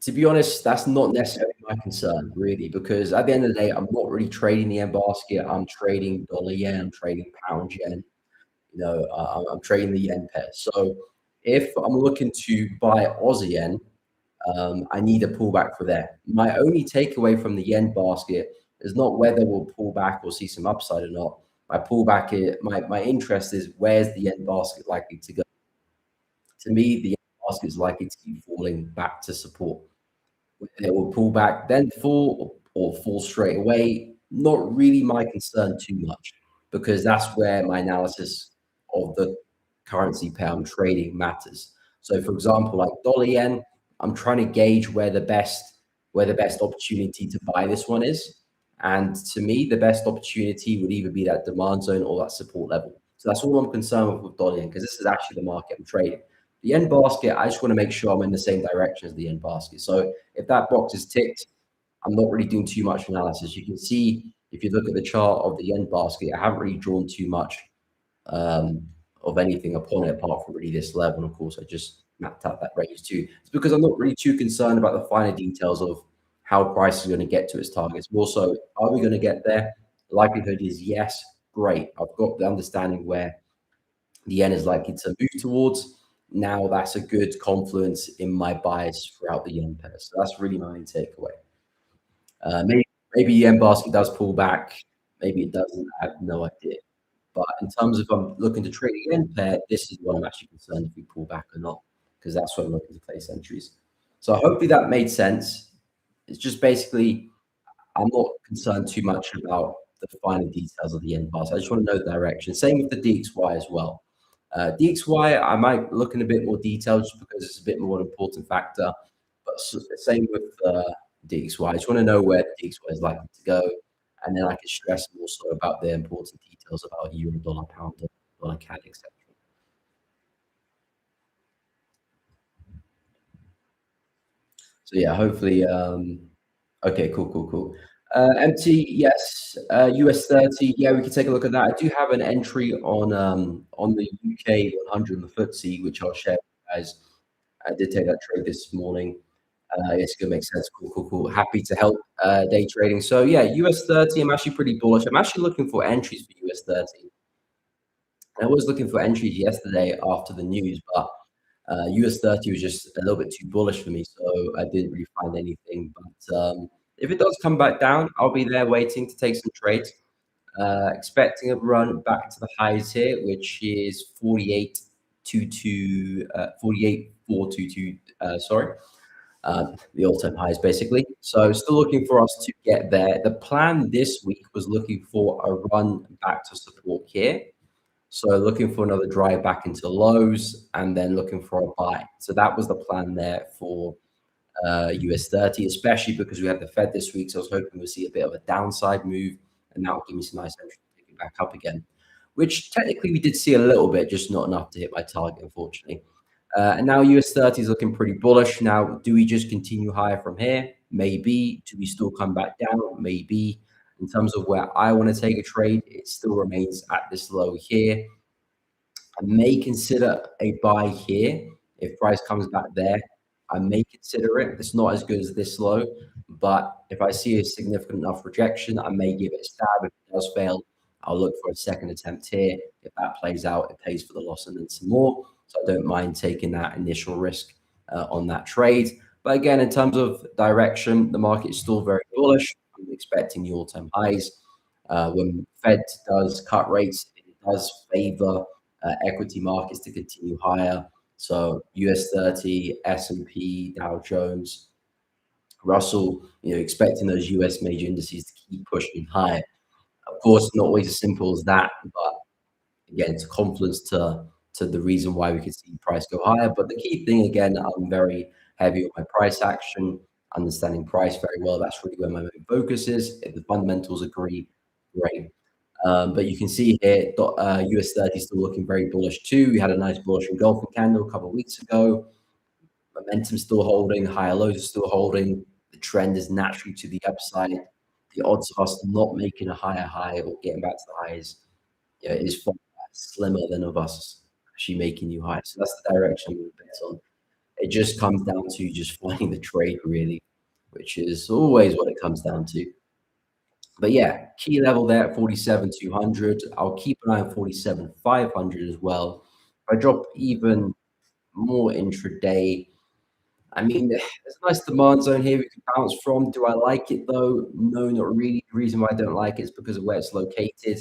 To be honest, that's not necessarily my concern, really, because at the end of the day, I'm not really trading the yen basket. I'm trading dollar yen, I'm trading pound yen. You know, I'm trading the yen pair. So if I'm looking to buy Aussie yen, I need a pullback for there. My only takeaway from the yen basket is not whether we'll pull back or see some upside or not. My interest is where's the yen basket likely to go. To me, the yen basket is likely to keep falling back to support. It will pull back, then fall or fall straight away. Not really my concern too much because that's where my analysis of the currency pair I'm trading matters. So, for example, like dollar yen, I'm trying to gauge where the best opportunity to buy this one is. And to me, the best opportunity would either be that demand zone or that support level. So that's all I'm concerned with dollar yen because this is actually the market I'm trading. The yen basket, I just want to make sure I'm in the same direction as the yen basket. So if that box is ticked, I'm not really doing too much analysis. You can see if you look at the chart of the yen basket, I haven't really drawn too much of anything upon it apart from really this level. And of course, I just mapped out that range too. It's because I'm not really too concerned about the finer details of how price is going to get to its targets. More so, are we going to get there? The likelihood is yes. Great. I've got the understanding where the yen is likely to move towards. Now that's a good confluence in my bias throughout the yen pair. So that's really my main takeaway. Maybe yen basket does pull back. Maybe it doesn't. I have no idea. But in terms of I'm looking to trade a yen pair, this is what I'm actually concerned if we pull back or not, because that's what I'm looking to place entries. So hopefully that made sense. It's just basically I'm not concerned too much about the finer details of the yen basket. I just want to know the direction. Same with the DXY as well. DXY, I might look in a bit more detail just because it's a bit more an important factor. But same with DXY. I just want to know where the DXY is likely to go. And then I can stress more so about the important details about euro, dollar, pound, dollar, CAD, etc. So yeah, hopefully, okay, cool, cool, cool. MT, yes. US 30, yeah, we can take a look at that. I do have an entry on the UK 100 on the FTSE, which I'll share with you guys. I did take that trade this morning. It's gonna make sense. Cool, cool, cool. Happy to help day trading. So yeah, US 30, I'm actually pretty bullish. I'm actually looking for entries for US 30. I was looking for entries yesterday after the news, but US 30 was just a little bit too bullish for me, so I didn't really find anything. But if it does come back down, I'll be there waiting to take some trades. Expecting a run back to the highs here, which is 48.22, 48.422. Sorry, the all-time highs basically. So still looking for us to get there. The plan this week was looking for a run back to support here. So looking for another drive back into lows and then looking for a buy. So that was the plan there for US 30, especially because we had the Fed this week. So I was hoping we'll see a bit of a downside move and that will give me some nice entry to take it back up again, which technically we did see a little bit, just not enough to hit my target, unfortunately. And now US 30 is looking pretty bullish. Now, do we just continue higher from here? Maybe. Do we still come back down? Maybe. In terms of where I want to take a trade, it still remains at this low here. I may consider a buy here if price comes back there. I may consider it. It's not as good as this low, but if I see a significant enough rejection, I may give it a stab. If it does fail, I'll look for a second attempt here. If that plays out, it pays for the loss and then some more. So I don't mind taking that initial risk on that trade. But again, in terms of direction, the market is still very bullish. I'm expecting the all-time highs. When Fed does cut rates, it does favor equity markets to continue higher. So US 30, S&P, Dow Jones, Russell, expecting those US major indices to keep pushing higher. Of course, not always as simple as that, but again, it's a confluence to the reason why we could see price go higher. But the key thing, again, I'm very heavy on my price action, understanding price very well. That's really where my main focus is. If the fundamentals agree, great. But you can see here, US 30 still looking very bullish too. We had a nice bullish engulfing candle a couple of weeks ago. Momentum still holding, higher lows are still holding. The trend is naturally to the upside. The odds of us not making a higher high or getting back to the highs, is far slimmer than of us actually making new highs. So that's the direction I'm going to bet on. It just comes down to just finding the trade really, which is always what it comes down to. But yeah, key level there at 47,200. I'll keep an eye on 47,500 as well. If I drop even more intraday, I mean, there's a nice demand zone here we can bounce from. Do I like it though? No, not really. The reason why I don't like it is because of where it's located.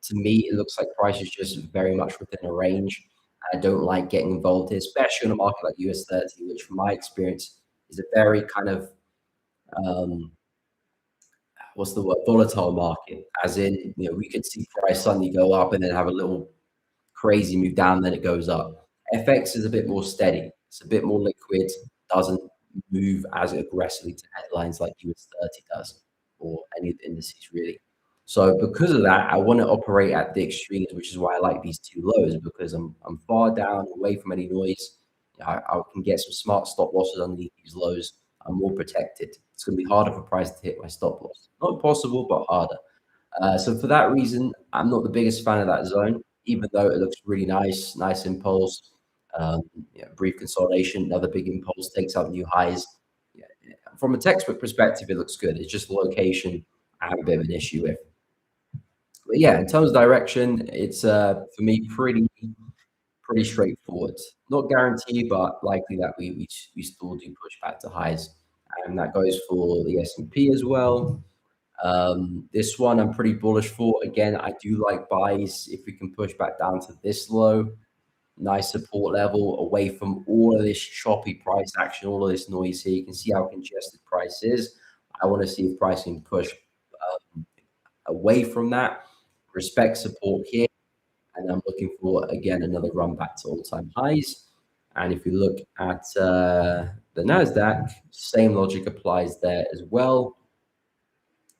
To me, it looks like price is just very much within a range. I don't like getting involved here, especially in a market like US 30, which from my experience is a very kind of um, what's the word, volatile market, as in, we could see price suddenly go up and then have a little crazy move down, then it goes up. FX is a bit more steady. It's a bit more liquid, doesn't move as aggressively to headlines like US 30 does, or any of the indices really. So because of that, I want to operate at the extremes, which is why I like these two lows, because I'm far down, away from any noise. I can get some smart stop losses underneath these lows. I'm more protected. It's going to be harder for price to hit my stop loss. Not possible, but harder. So for that reason, I'm not the biggest fan of that zone, even though it looks really nice, nice impulse, brief consolidation, another big impulse takes out new highs. Yeah, from a textbook perspective, it looks good. It's just the location I have a bit of an issue with. But yeah, in terms of direction, it's for me pretty straightforward. Not guaranteed, but likely that we still do push back to highs, and that goes for the S&P as well. This one I'm pretty bullish for. Again, I do like buys if we can push back down to this low. Nice support level away from all of this choppy price action, all of this noise here. You can see how congested price is. I want to see if price can push away from that, respect support here. And I'm looking for, again, another run back to all-time highs. And if you look at the NASDAQ, same logic applies there as well,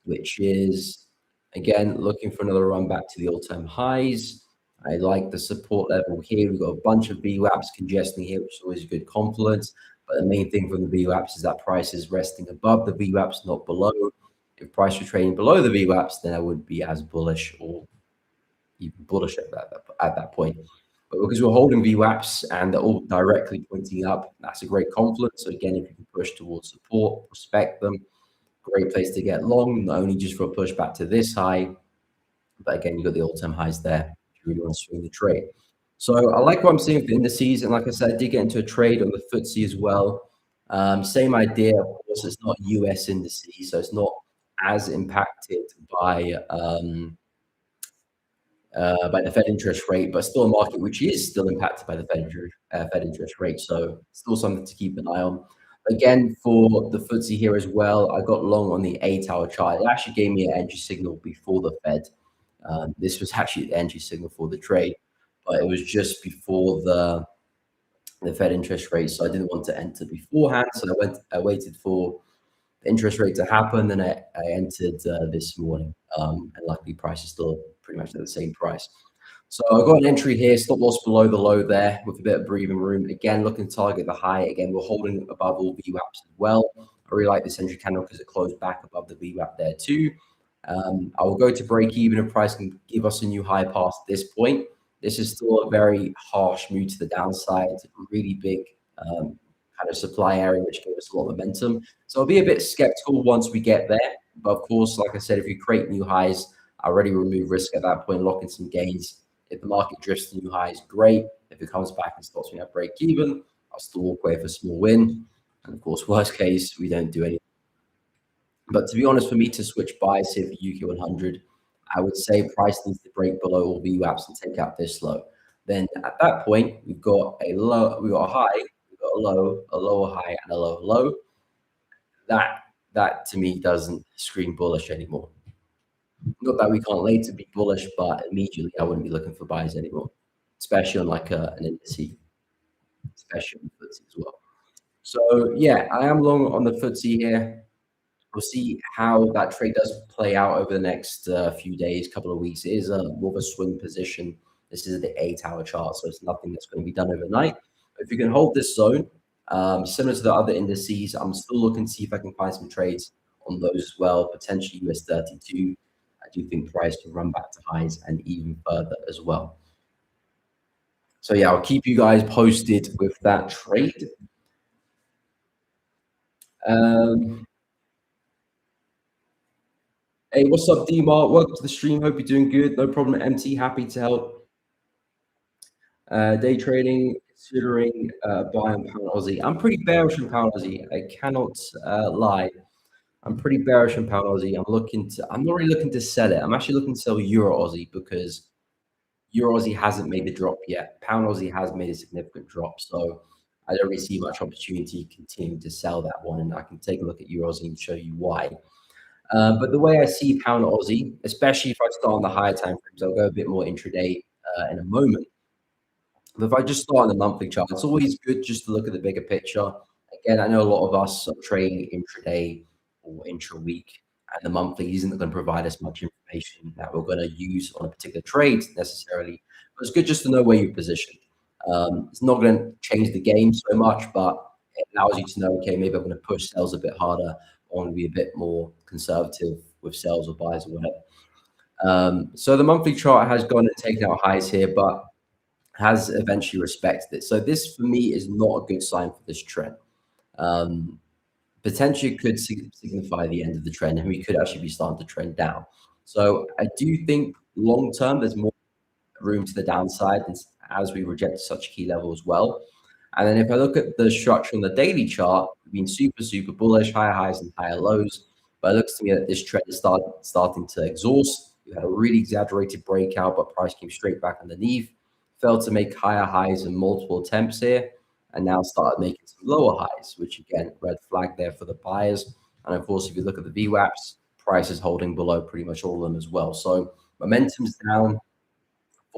which is, again, looking for another run back to the all-time highs. I like the support level here. We've got a bunch of VWAPs congesting here, which is always a good confluence. But the main thing from the VWAPs is that price is resting above the VWAPs, not below. If price were trading below the VWAPs, then I wouldn't be as bullish or even bullish at that point. But because we're holding VWAPs and they're all directly pointing up, that's a great confluence. So again, if you can push towards support, respect them, great place to get long, not only just for a push back to this high, but again, you've got the all-time highs there if you really want to swing the trade. So I like what I'm seeing with the indices. And like I said, I did get into a trade on the FTSE as well. Same idea, of course, it's not US indices, so it's not as impacted by the Fed interest rate, but still a market which is still impacted by the Fed interest rate. So still something to keep an eye on. Again, for the FTSE here as well, I got long on the 8-hour chart. It actually gave me an entry signal before the Fed. This was actually the entry signal for the trade, but it was just before the Fed interest rate, so I didn't want to enter beforehand. So I waited for the interest rate to happen, then I entered this morning, and luckily price is still pretty much at the same price. So I got an entry here, stop loss below the low there with a bit of breathing room. Again, looking to target the high. Again, we're holding above all VWAPs as well. I really like this entry candle because it closed back above the VWAP there too. I will go to break even if price can give us a new high past this point. This is still a very harsh move to the downside. It's a really big kind of supply area, which gave us a lot of momentum. So I'll be a bit skeptical once we get there. But of course, like I said, if you create new highs, I already remove risk at that point, lock in some gains. If the market drifts to new highs, great. If it comes back and stops me at break even, I'll still walk away for a small win. And of course, worst case, we don't do anything. But to be honest, for me to switch buys here for UK 100, I would say price needs to break below all VWAPs and take out this low. Then at that point, we've got a low, we've got a high, we've got a low, a lower high, and a lower low. That to me doesn't scream bullish anymore. Not that we can't later be bullish, but immediately I wouldn't be looking for buys anymore, especially on like an indice, especially on the FTSE as well. So yeah, I am long on the FTSE here. We'll see how that trade does play out over the next few days, couple of weeks. It is more of a swing position. This is the 8-hour chart, so it's nothing that's going to be done overnight. If you can hold this zone, similar to the other indices, I'm still looking to see if I can find some trades on those as well, potentially US 32. I do think price can run back to highs and even further as well. So yeah, I'll keep you guys posted with that trade. Hey, what's up, D-Mart? Welcome to the stream. Hope you're doing good. No problem, MT. Happy to help. Day trading, considering buying pound Aussie. I'm pretty bearish on pound Aussie. I cannot lie. I'm pretty bearish on pound Aussie. I'm not really looking to sell it. I'm actually looking to sell Euro Aussie because Euro Aussie hasn't made the drop yet. Pound Aussie has made a significant drop. So I don't really see much opportunity continuing to sell that one. And I can take a look at Euro Aussie and show you why. But the way I see pound Aussie, especially if I start on the higher time frames, I'll go a bit more intraday in a moment. But if I just start on the monthly chart, it's always good just to look at the bigger picture. Again, I know a lot of us are trading intraday or intra-week, and the monthly isn't going to provide us much information that we're going to use on a particular trade necessarily. But it's good just to know where you're positioned. It's not going to change the game so much, but it allows you to know, okay, maybe I'm going to push sales a bit harder. I want to be a bit more conservative with sales or buys or whatever. So the monthly chart has gone and taken out highs here, but has eventually respected it. So this for me is not a good sign for this trend. Potentially could signify the end of the trend, and we could actually be starting to trend down. So I do think long term there's more room to the downside as we reject such a key level as well. And then if I look at the structure on the daily chart, we've been super bullish, higher highs and higher lows. But it looks to me that this trend is starting to exhaust. We had a really exaggerated breakout, but price came straight back underneath. Failed to make higher highs in multiple attempts here, and now started making some lower highs, which again, red flag there for the buyers. And of course, if you look at the VWAPs, price is holding below pretty much all of them as well. So momentum's down,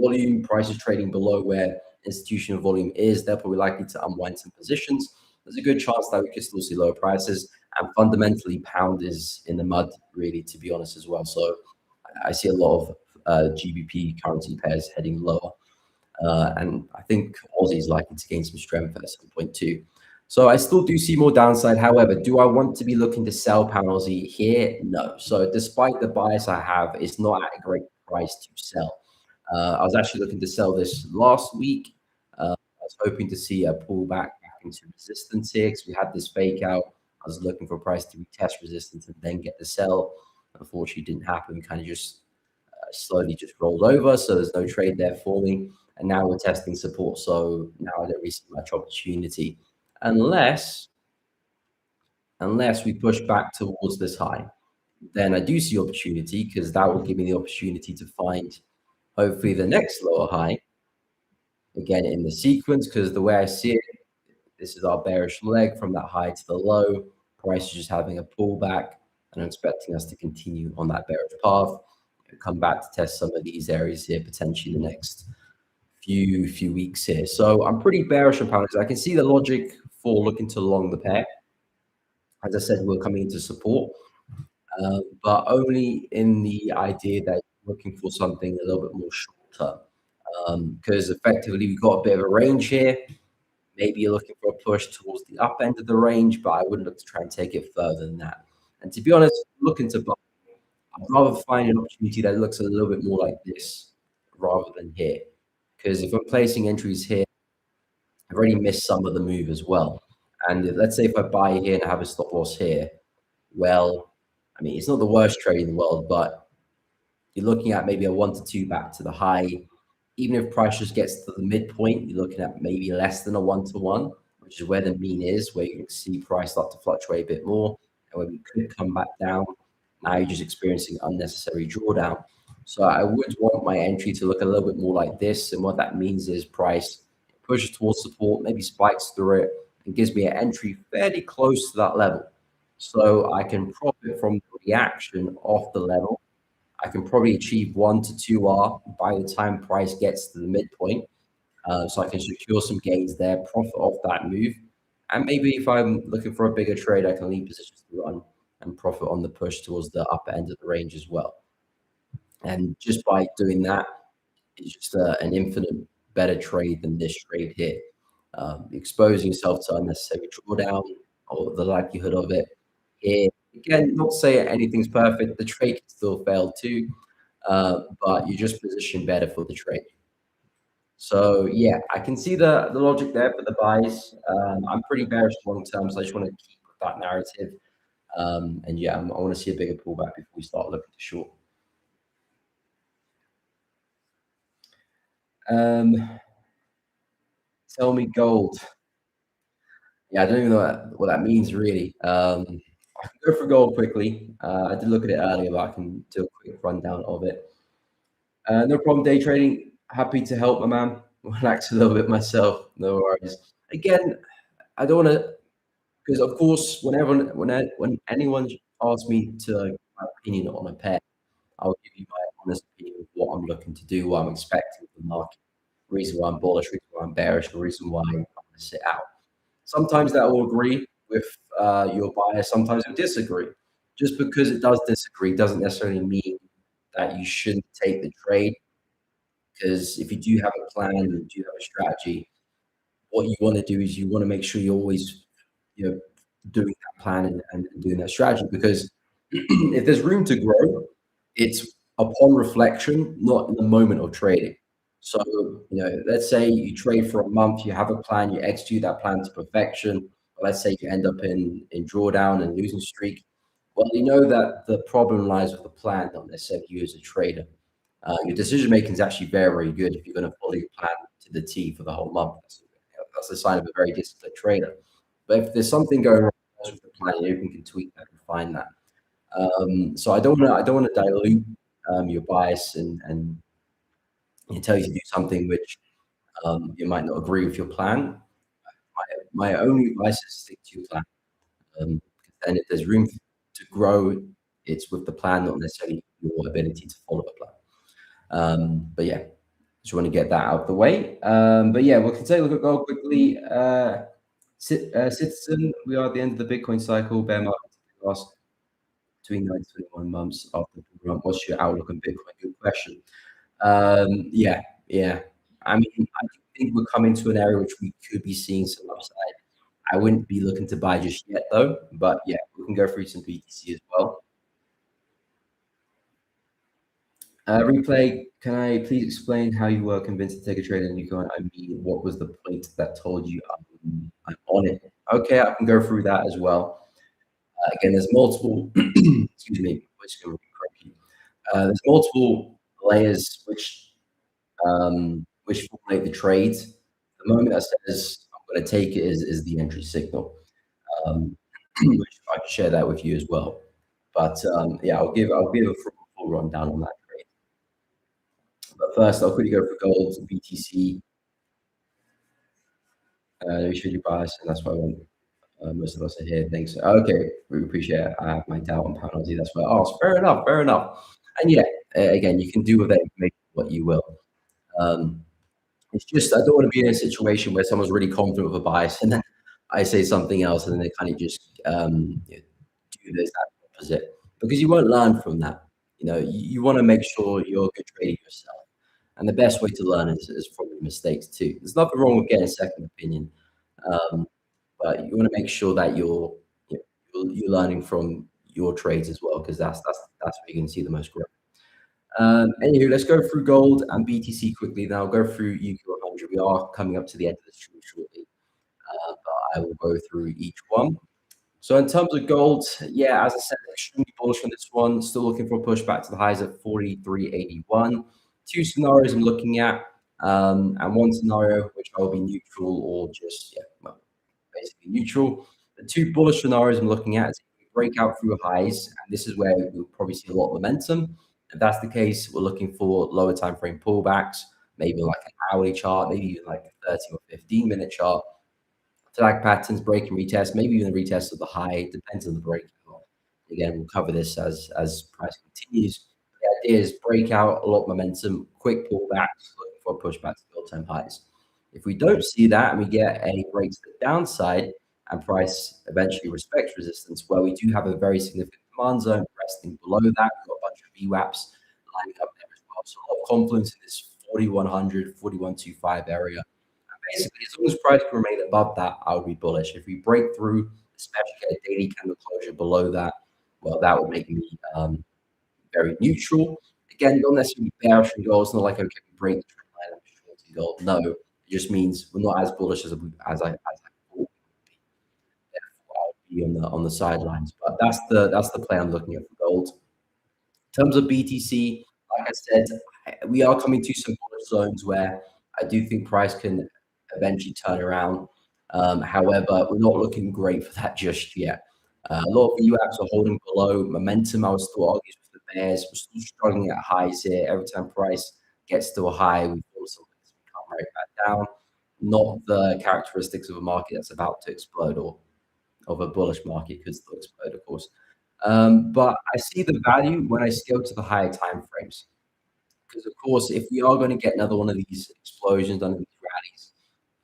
volume, price is trading below where institutional volume is. They're probably likely to unwind some positions. There's a good chance that we could still see lower prices. And fundamentally, pound is in the mud, really, to be honest, as well. So I see a lot of GBP currency pairs heading lower. And I think Aussie is likely to gain some strength at some point too. So I still do see more downside. However, do I want to be looking to sell pound Aussie here? No. So despite the bias I have, it's not at a great price to sell. I was actually looking to sell this last week. I was hoping to see a pullback back into resistance here because we had this fake out. I was looking for a price to retest resistance and then get the sell. Unfortunately, it didn't happen. Kind of just slowly just rolled over. So there's no trade there for me. And now we're testing support. So now I don't really see much opportunity unless we push back towards this high. Then I do see opportunity because that will give me the opportunity to find hopefully the next lower high again in the sequence. Because the way I see it, this is our bearish leg from that high to the low. Price is just having a pullback, and I'm expecting us to continue on that bearish path. Come back to test some of these areas here potentially the next few weeks here. So I'm pretty bearish on pound. I can see the logic for looking to long the pair. As I said, we're coming into support, but only in the idea that you're looking for something a little bit more short term. Because effectively we've got a bit of a range here. Maybe you're looking for a push towards the up end of the range, but I wouldn't look to try and take it further than that. And to be honest, looking to buy, I'd rather find an opportunity that looks a little bit more like this rather than here. Because if I'm placing entries here, I've already missed some of the move as well. And let's say if I buy here and I have a stop loss here, well, I mean, it's not the worst trade in the world, but you're looking at maybe a 1 to 2 back to the high. Even if price just gets to the midpoint, you're looking at maybe less than a 1 to 1, which is where the mean is, where you can see price start to fluctuate a bit more. And when we could come back down, now you're just experiencing unnecessary drawdown. So I would want my entry to look a little bit more like this. And what that means is price pushes towards support, maybe spikes through it, and gives me an entry fairly close to that level. So I can profit from the reaction off the level. I can probably achieve 1 to 2R by the time price gets to the midpoint. So I can secure some gains there, profit off that move. And maybe if I'm looking for a bigger trade, I can leave positions to run and profit on the push towards the upper end of the range as well. And just by doing that, it's just an infinite better trade than this trade here. Exposing yourself to unnecessary drawdown or the likelihood of it here. Again, not saying anything's perfect. The trade can still fail too, but you just position better for the trade. So yeah, I can see the logic there for the buys. I'm pretty bearish long term, so I just want to keep with that narrative. And yeah, I want to see a bigger pullback before we start looking to short. Tell me gold. Yeah, I don't even know what that means really. I can go for gold quickly. I did look at it earlier, but I can do a quick rundown of it. No problem, day trading. Happy to help, my man. Relax a little bit myself. No worries. Again, I don't want to, because of course, when anyone asks me to give my opinion on a pair, I'll give you my honest opinion of what I'm looking to do, what I'm expecting from the market, reason why I'm bullish, reason why I'm bearish, the reason why I'm going to sit out. Sometimes that will agree with your bias, sometimes it will disagree. Just because it does disagree doesn't necessarily mean that you shouldn't take the trade. Because if you do have a plan and you do have a strategy, what you want to do is you want to make sure you're always, doing that plan and doing that strategy. Because if there's room to grow, it's upon reflection, not in the moment of trading. So, let's say you trade for a month, you have a plan, you execute that plan to perfection. Let's say you end up in drawdown and losing streak. Well, you know that the problem lies with the plan, not necessarily you as a trader. Your decision making is actually very, very good if you're going to follow your plan to the T for the whole month. That's a sign of a very disciplined trader. But if there's something going wrong with the plan, you can tweak that and find that. So I don't want to dilute your bias and tell you to do something which you might not agree with your plan. My only advice is stick to your plan. And if there's room to grow, it's with the plan, not necessarily your ability to follow the plan. But yeah, just want to get that out of the way. But yeah, we can take a look at gold quickly. Citizen, we are at the end of the Bitcoin cycle. Bear market last between 9 to 21 months after the run. What's your outlook on Bitcoin? Good question. Yeah. I mean, I think we're coming to an area which we could be seeing some upside. I wouldn't be looking to buy just yet though. But yeah, we can go through some BTC as well. Replay, can I please explain how you were convinced to take a trade in Bitcoin? I mean, what was the point that told you I'm on it? Okay, I can go through that as well. Again, there's multiple, excuse me, which can be crazy. There's multiple layers which formulate the trades. The moment that says I'm going to take it is the entry signal, which I can share that with you as well. But yeah, I'll give a full rundown on that trade. But first, I'll quickly go for gold, BTC. We should you bias, and that's why I want most of us are here. Thanks. Okay, we appreciate it. I have my doubt on penalty. That's why I asked. Fair enough. Fair enough. And yeah, again, you can do with that information what you will. Um, it's just I don't want to be in a situation where someone's really confident with a bias, and then I say something else, and then they kind of just do this that opposite because you won't learn from that. You want to make sure you're a good trader yourself, and the best way to learn is from your mistakes too. There's nothing wrong with getting a second opinion, um, but you want to make sure that you're learning from your trades as well because that's where you can see the most growth. Anywho, let's go through gold and BTC quickly. Then I'll go through UQ 100. We are coming up to the end of the stream shortly, but I will go through each one. So in terms of gold, yeah, as I said, extremely bullish on this one. Still looking for a pushback to the highs at 43.81. Two scenarios I'm looking at, and one scenario which I will be neutral or just well, basically neutral. The two bullish scenarios I'm looking at is if we break out through highs, and this is where we'll probably see a lot of momentum. If that's the case, we're looking for lower time frame pullbacks, maybe like an hourly chart, maybe even like a 30 or 15-minute chart. Flag patterns, break and retest, maybe even a retest of the high, depends on the breakout. Again, we'll cover this as price continues. The idea is breakout, a lot of momentum, quick pullbacks, looking for a pushback to the all-time highs. If we don't see that and we get a break to the downside and price eventually respects resistance, where we do have a very significant demand zone resting below that, we've got a bunch of VWAPs lining up there as well. So a lot of confluence in this 4100, 4125 area. Basically, as long as price can remain above that, I would be bullish. If we break through, especially get a daily candle closure below that, well, that would make me very neutral. Again, not necessarily bearish in gold. It's not like, okay, we break the trend line, I'm short in gold. No, it just means we're not as bullish as I thought we would be. Therefore, I'll be on the sidelines. But that's the play I'm looking at for gold. In terms of BTC, like I said, we are coming to some bullish zones where I do think price can eventually turn around. However, we're not looking great for that just yet. A lot of the UAPs are holding below momentum. I was still arguing with the bears. We're still struggling at highs here. Every time price gets to a high, we feel something to come right back down. Not the characteristics of a market that's about to explode or of a bullish market could still explode, of course. But I see the value when I scale to the higher time frames. Because of course, if we are going to get another one of these explosions under these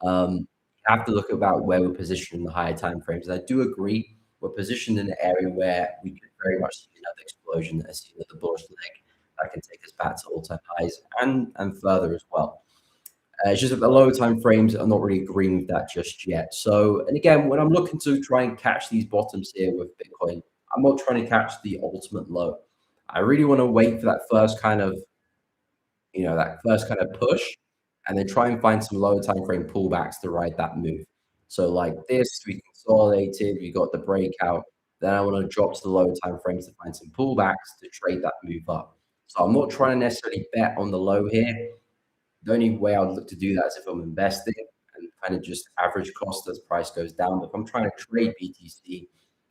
rallies, you have to look about where we're positioned in the higher time frames. And I do agree we're positioned in an area where we could very much see another explosion, see another bullish leg that can take us back to all-time highs and further as well. It's just that the lower time frames are not really agreeing with that just yet. So, and again, when I'm looking to try and catch these bottoms here with Bitcoin, I'm not trying to catch the ultimate low. I really want to wait for that first kind of that first kind of push, and then try and find some lower time frame pullbacks to ride that move. So like this, we consolidated, we got the breakout. Then I want to drop to the lower time frames to find some pullbacks to trade that move up. So I'm not trying to necessarily bet on the low here. The only way I would look to do that is if I'm investing and kind of just average cost as price goes down. But if I'm trying to trade BTC,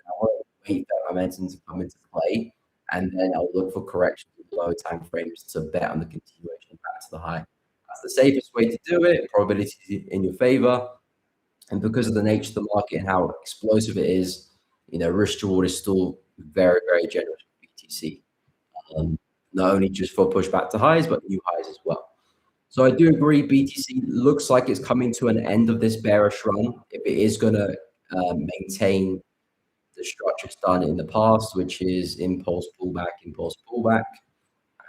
I want to wait that momentum to come into play, and then I'll look for corrections in lower time frames to bet on the continuation back to the high. That's the safest way to do it. Probability is in your favor, and because of the nature of the market and how explosive it is, risk reward is still very, very generous for BTC. Not only just for pushback to highs, but new highs as well. So I do agree, BTC looks like it's coming to an end of this bearish run. If it is going to maintain the structure it's done in the past, which is impulse pullback, impulse pullback.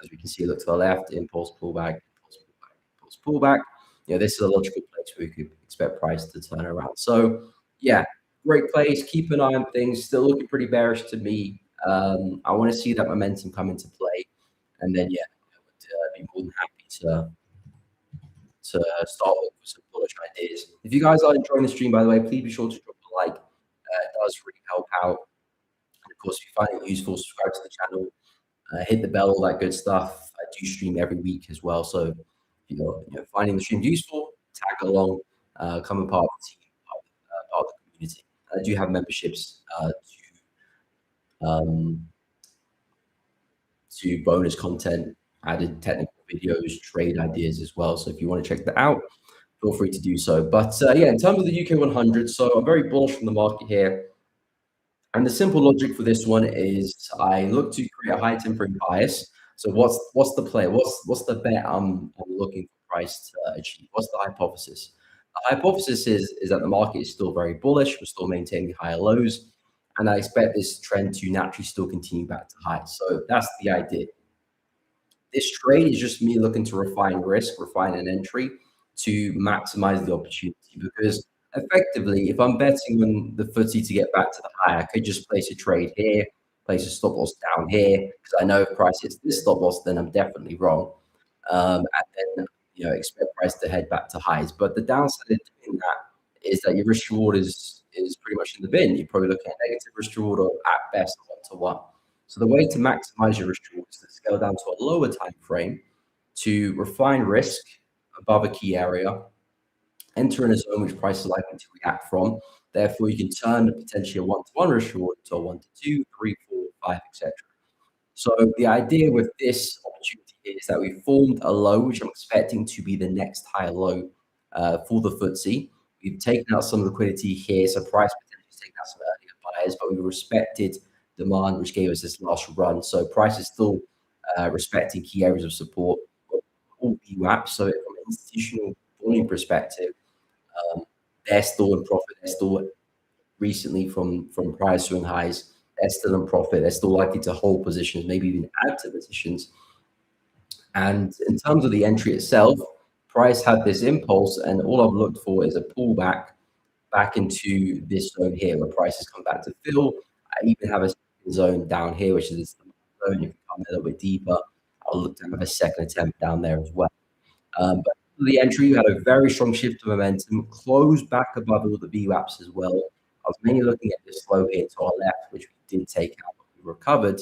As we can see, look to the left, impulse pullback, impulse pullback, impulse pullback. This is a logical place where we could expect price to turn around. So yeah, great place. Keep an eye on things. Still looking pretty bearish to me. I want to see that momentum come into play, and then yeah, I would be more than happy to start with some bullish ideas. If you guys are enjoying the stream, by the way, please be sure to drop a like. It does really help out. And of course, if you find it useful, subscribe to the channel, hit the bell, all that good stuff. I do stream every week as well, so if you're finding the stream useful, tag along, come and part of the team, part of the community. I do have memberships um, to bonus content, added technical videos, trade ideas as well. So if you want to check that out, feel free to do so. But yeah, in terms of the UK 100, so I'm very bullish from the market here. And the simple logic for this one is I look to create a high tempering bias. So what's the play? What's the bet I'm looking for price to achieve? What's the hypothesis? The hypothesis is that the market is still very bullish. We're still maintaining higher lows, and I expect this trend to naturally still continue back to highs. So that's the idea. This trade is just me looking to refine risk, refine an entry to maximize the opportunity. Because effectively, if I'm betting on the FTSE to get back to the high, I could just place a trade here, place a stop loss down here, because I know if price hits this stop loss, then I'm definitely wrong. And then expect price to head back to highs. But the downside of doing that is that your risk reward is pretty much in the bin. You're probably looking at negative risk reward or at best 1 to 1. So the way to maximize your risk reward is to scale down to a lower time frame to refine risk above a key area, enter in a zone which price is likely to react from. Therefore, you can turn potentially a 1 to 1 risk reward to a 1 to 2, 3, 4, 5, etc. So the idea with this opportunity is that we formed a low, which I'm expecting to be the next higher low for the FTSE. We've taken out some liquidity here, so price potentially has taken out some earlier buyers, but we respected demand, which gave us this last run. So price is still respecting key areas of support, all VWAP. So from an institutional volume perspective, they're still in profit. They're still recently from prior swing highs. They're still in profit. They're still likely to hold positions, maybe even add to positions. And in terms of the entry itself, price had this impulse, and all I've looked for is a pullback back into this zone here where prices come back to fill. I even have a zone down here, which is this zone. If you come a little bit deeper, I'll look to have a second attempt down there as well. But for the entry, you had a very strong shift of momentum, closed back above all the VWAPs as well. I was mainly looking at this low here to our left, which we did take out, but we recovered.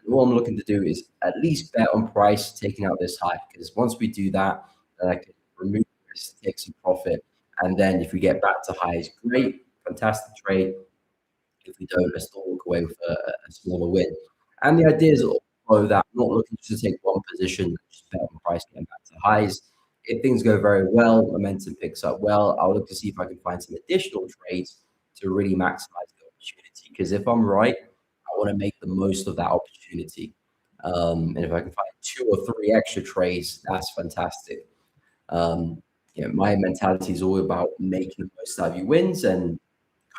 And all I'm looking to do is at least bet on price taking out this high, because once we do that, then I can remove this, take some profit. And then if we get back to highs, great, fantastic trade. If we don't, let's still walk away with a smaller win. And the idea is also that I'm not looking to take one position, just bet on price getting back to highs. If things go very well, momentum picks up well, I'll look to see if I can find some additional trades to really maximize the opportunity. Because if I'm right, I want to make the most of that opportunity. And if I can find 2 or 3 extra trades, that's fantastic. My mentality is all about making the most out of your wins and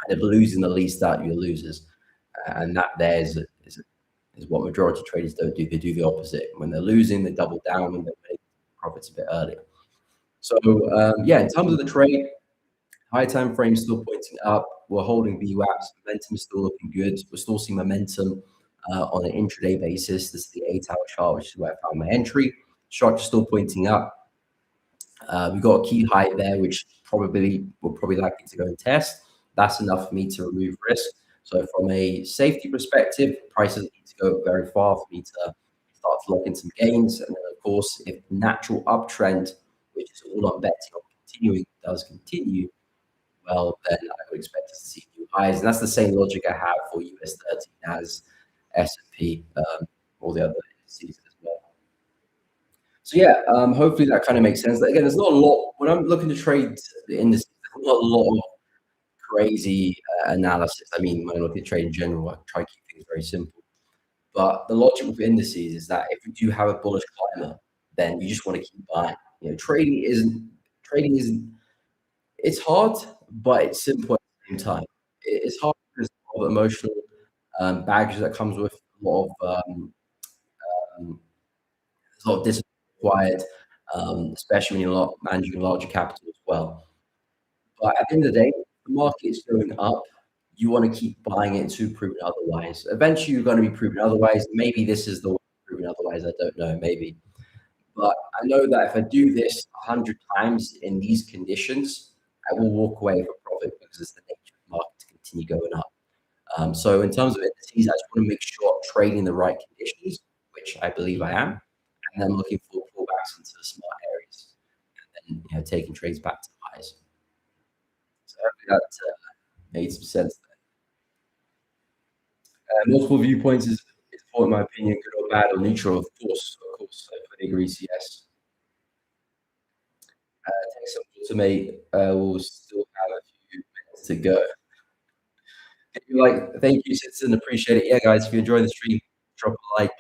kind of losing the least out of your losers. And that is what majority traders don't do. They do the opposite. When they're losing, they double down. When they make profits a bit earlier. So in terms of the trade, high time frame still pointing up. We're holding VWAPs. Momentum is still looking good. We're still seeing momentum on an intraday basis. This is the 8-hour chart, which is where I found my entry. Chart is still pointing up. We've got a key height there, which we're probably likely to go and test. That's enough for me to remove risk. So from a safety perspective, prices need to go very far for me to start to lock in some gains. And then, of course, if natural uptrend, which is all I'm betting on continuing, does continue, well, then I would expect us to see new highs. And that's the same logic I have for US 30 as S&P, all the other indices as well. So hopefully that kind of makes sense. Again, there's not a lot when I'm looking to trade the indices. There's not a lot of crazy analysis. I mean, when I look at trade in general, I try to keep things very simple. But the logic with indices is that if you do have a bullish climber, then you just want to keep buying. Trading isn't. It's hard, but it's simple at the same time. It's hard because of emotional baggage that comes with a lot of discipline required, especially when you're managing larger capital as well. But at the end of the day, the market is going up, you want to keep buying it until proven otherwise. Eventually, you're going to be proven otherwise. Maybe this is the one proven otherwise. I don't know. Maybe. But I know that if I do this 100 times in these conditions, I will walk away with a profit because it's the nature of the market to continue going up. So in terms of indices, I just want to make sure I'm trading the right conditions, which I believe I am, and then looking for pullbacks into the smart areas, and taking trades back to highs. So hopefully that made some sense. Multiple viewpoints is for, in my opinion, good or bad or neutral. Of course, I fully agree. So yes, takes some automate. We'll still have a few minutes to go. If you like, thank you, Citizen. Appreciate it. Yeah, guys, if you're enjoying the stream, drop a like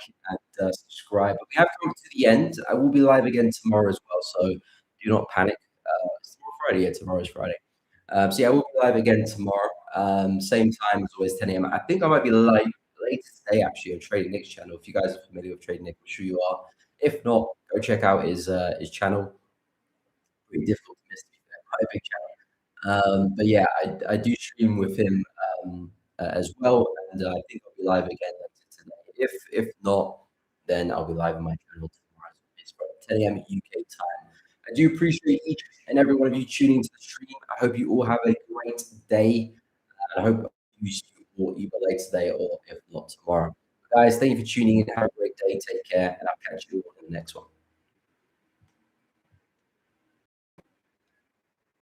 and subscribe. But we have come to the end. I will be live again tomorrow as well, so do not panic. It's tomorrow Friday. Yeah, tomorrow's Friday. So yeah, we'll be live again tomorrow. Same time as always, 10 a.m. I think I might be live later today actually on Trading Nick's channel. If you guys are familiar with Trading Nick, I'm sure you are. If not, go check out his channel. Pretty difficult to miss, to be fair. Quite a big channel. But yeah, I do stream with him as well, and I think I'll be live again later today. If not, then I'll be live on my channel tomorrow. It's from 10 a.m. UK time. I do appreciate each and every one of you tuning to the stream. I hope you all have a great day, and I hope you see you all either later today or if not tomorrow. Guys, thank you for tuning in. Have a great day. Take care, and I'll catch you all in the next one.